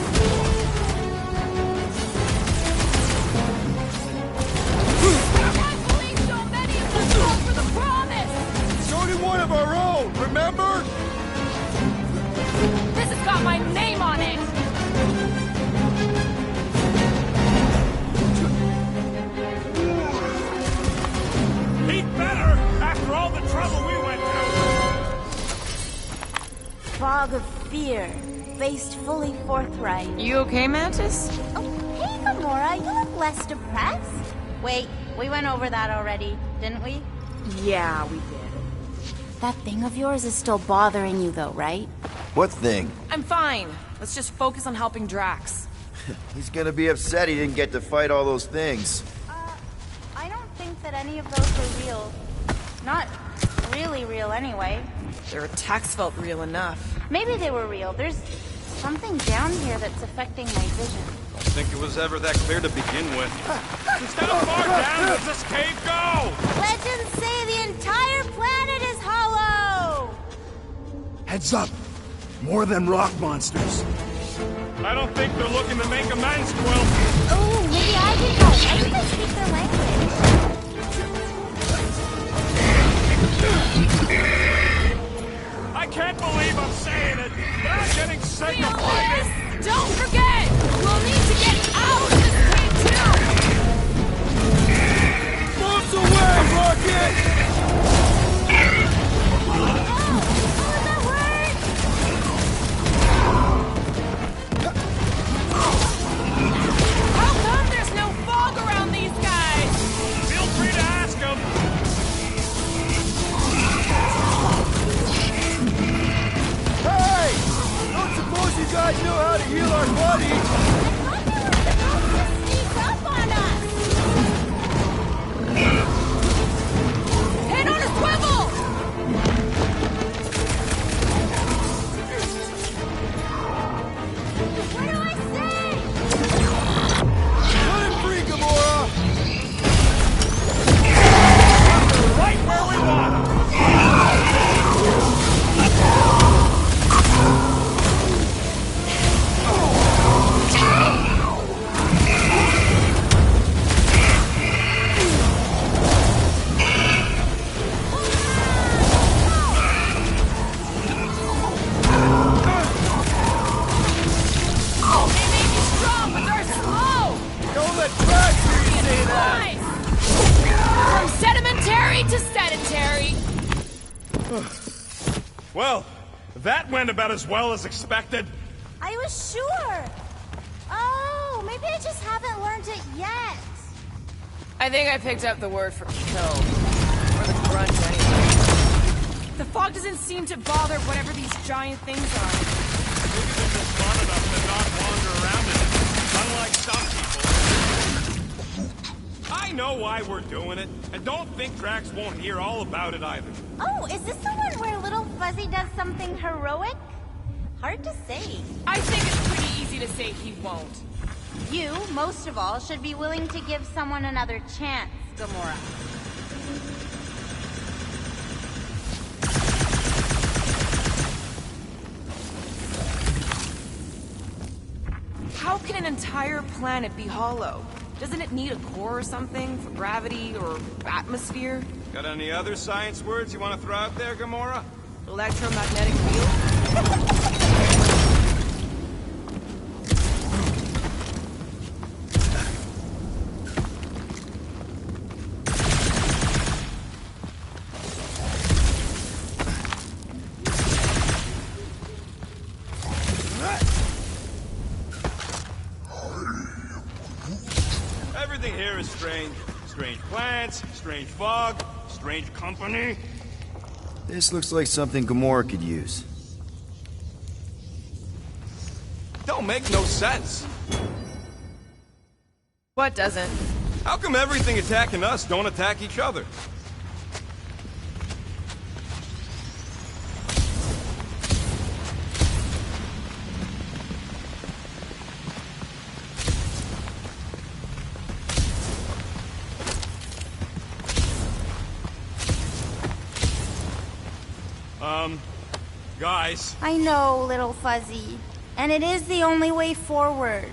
I can't believe After all the trouble we went to! Fog of fear, faced fully forthright. You okay, Mantis? Oh, hey, Gamora, you look less depressed. Wait, we went over that already, didn't we? Yeah, we did. That thing of yours is still bothering you, though, right? What thing? I'm fine. Let's just focus on helping Drax. He's gonna be upset he didn't get to fight all those things. I don't think that any of those were real. Not really real, anyway. Their attacks felt real enough. Maybe they were real. There's something down here that's affecting my vision. Don't think it was ever that clear to begin with. Just how far down does this cave go? Legends say the entire planet is hollow! Heads up! More than rock monsters. I don't think they're looking to make amends, Quill. Oh, maybe I can help. I think I speak their language. I can't believe I'm saying it, but I'm getting sick of fighting. Don't forget! We'll need to get out of this cave, too! Bombs away, Rocket! How come there's no fog around these guys? Feel free to ask them. Hey! Don't suppose you guys know how to heal our buddies? Sneak up on us! Head on a swivel! What do I say? Let him free, Gamora! Right where we want them. They may be strong, but they're slow! Don't let Drax hear you say that! From sedimentary to sedentary. Well, that went about as well as expected. I was sure! Oh, maybe I just haven't learned it yet. I think I picked up the word for kill. Or the grunt, anyway. The fog doesn't seem to bother whatever these giant things are. Maybe they're just smart enough to not wander around in it, unlike some people. I know why we're doing it, and don't think Drax won't hear all about it either. Oh, is this the one where Little Fuzzy does something heroic? Hard to say. I think it's pretty easy to say he won't. You, most of all, should be willing to give someone another chance, Gamora. How can an entire planet be hollow? Doesn't it need a core or something for gravity or atmosphere? Got any other science words you want to throw out there, Gamora? Electromagnetic field? Everything here is strange. Strange plants, strange fog, strange company. This looks like something Gamora could use. Don't make no sense. What doesn't? How come everything attacking us don't attack each other? Guys. I know, Little Fuzzy. And it is the only way forward.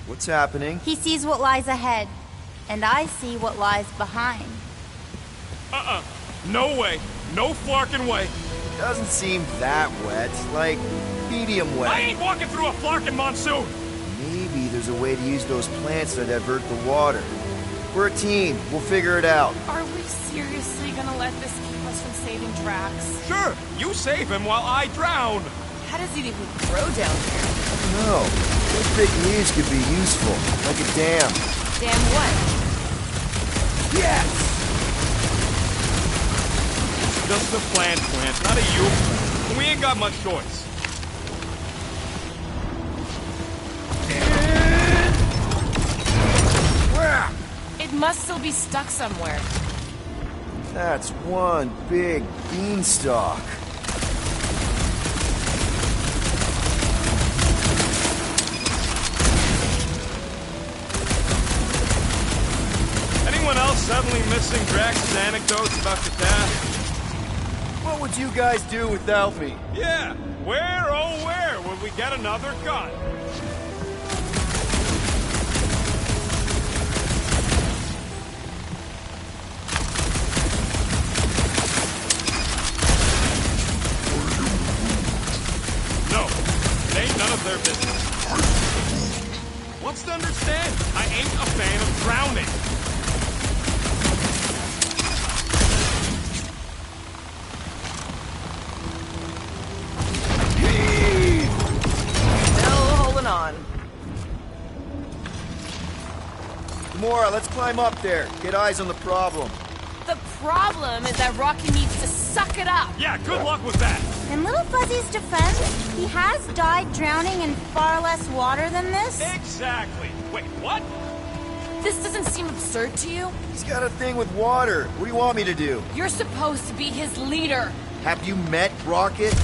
What's happening? He sees what lies ahead, and I see what lies behind. No way. No flarkin' way. Doesn't seem that wet. Like, medium wet. I ain't walking through a flarkin' monsoon. Maybe there's a way to use those plants to divert the water. We're a team. We'll figure it out. Are we seriously gonna let this keep us from saving Drax? Sure, you save him while I drown. How does it even grow down here? No. Those big leaves could be useful. Like a dam. Damn what? Yes! It's just a plant, not a you. We ain't got much choice. It must still be stuck somewhere. That's one big beanstalk. Anyone else suddenly missing Drax's anecdotes about the task? What would you guys do without me? Yeah, where, oh where would we get another gun? No, it ain't none of their business. What's to understand? I ain't a fan of drowning. On. Gamora, let's climb up there. Get eyes on the problem. The problem is that Rocky needs to suck it up. Yeah, good luck with that. In Little Fuzzy's defense, he has died drowning in far less water than this. Exactly. Wait, what? This doesn't seem absurd to you? He's got a thing with water. What do you want me to do? You're supposed to be his leader. Have you met Rocket?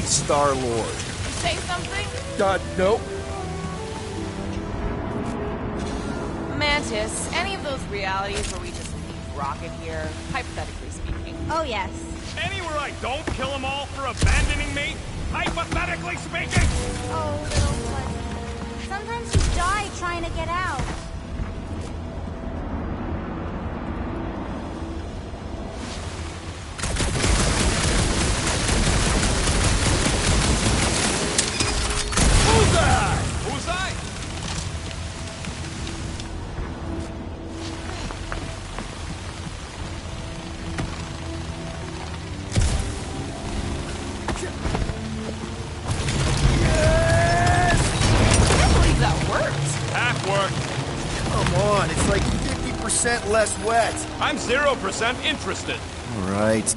Star-Lord. Say something? Nope. Mantis, any of those realities where we just leave Rocket here, hypothetically speaking? Oh, yes. Anywhere I don't kill them all for abandoning me, hypothetically speaking? Oh, Little Fuzzy. Sometimes you die trying to get out. Who's I? I can't believe that worked. Half worked. Come on, it's like 50% less wet. I'm 0% interested. All right.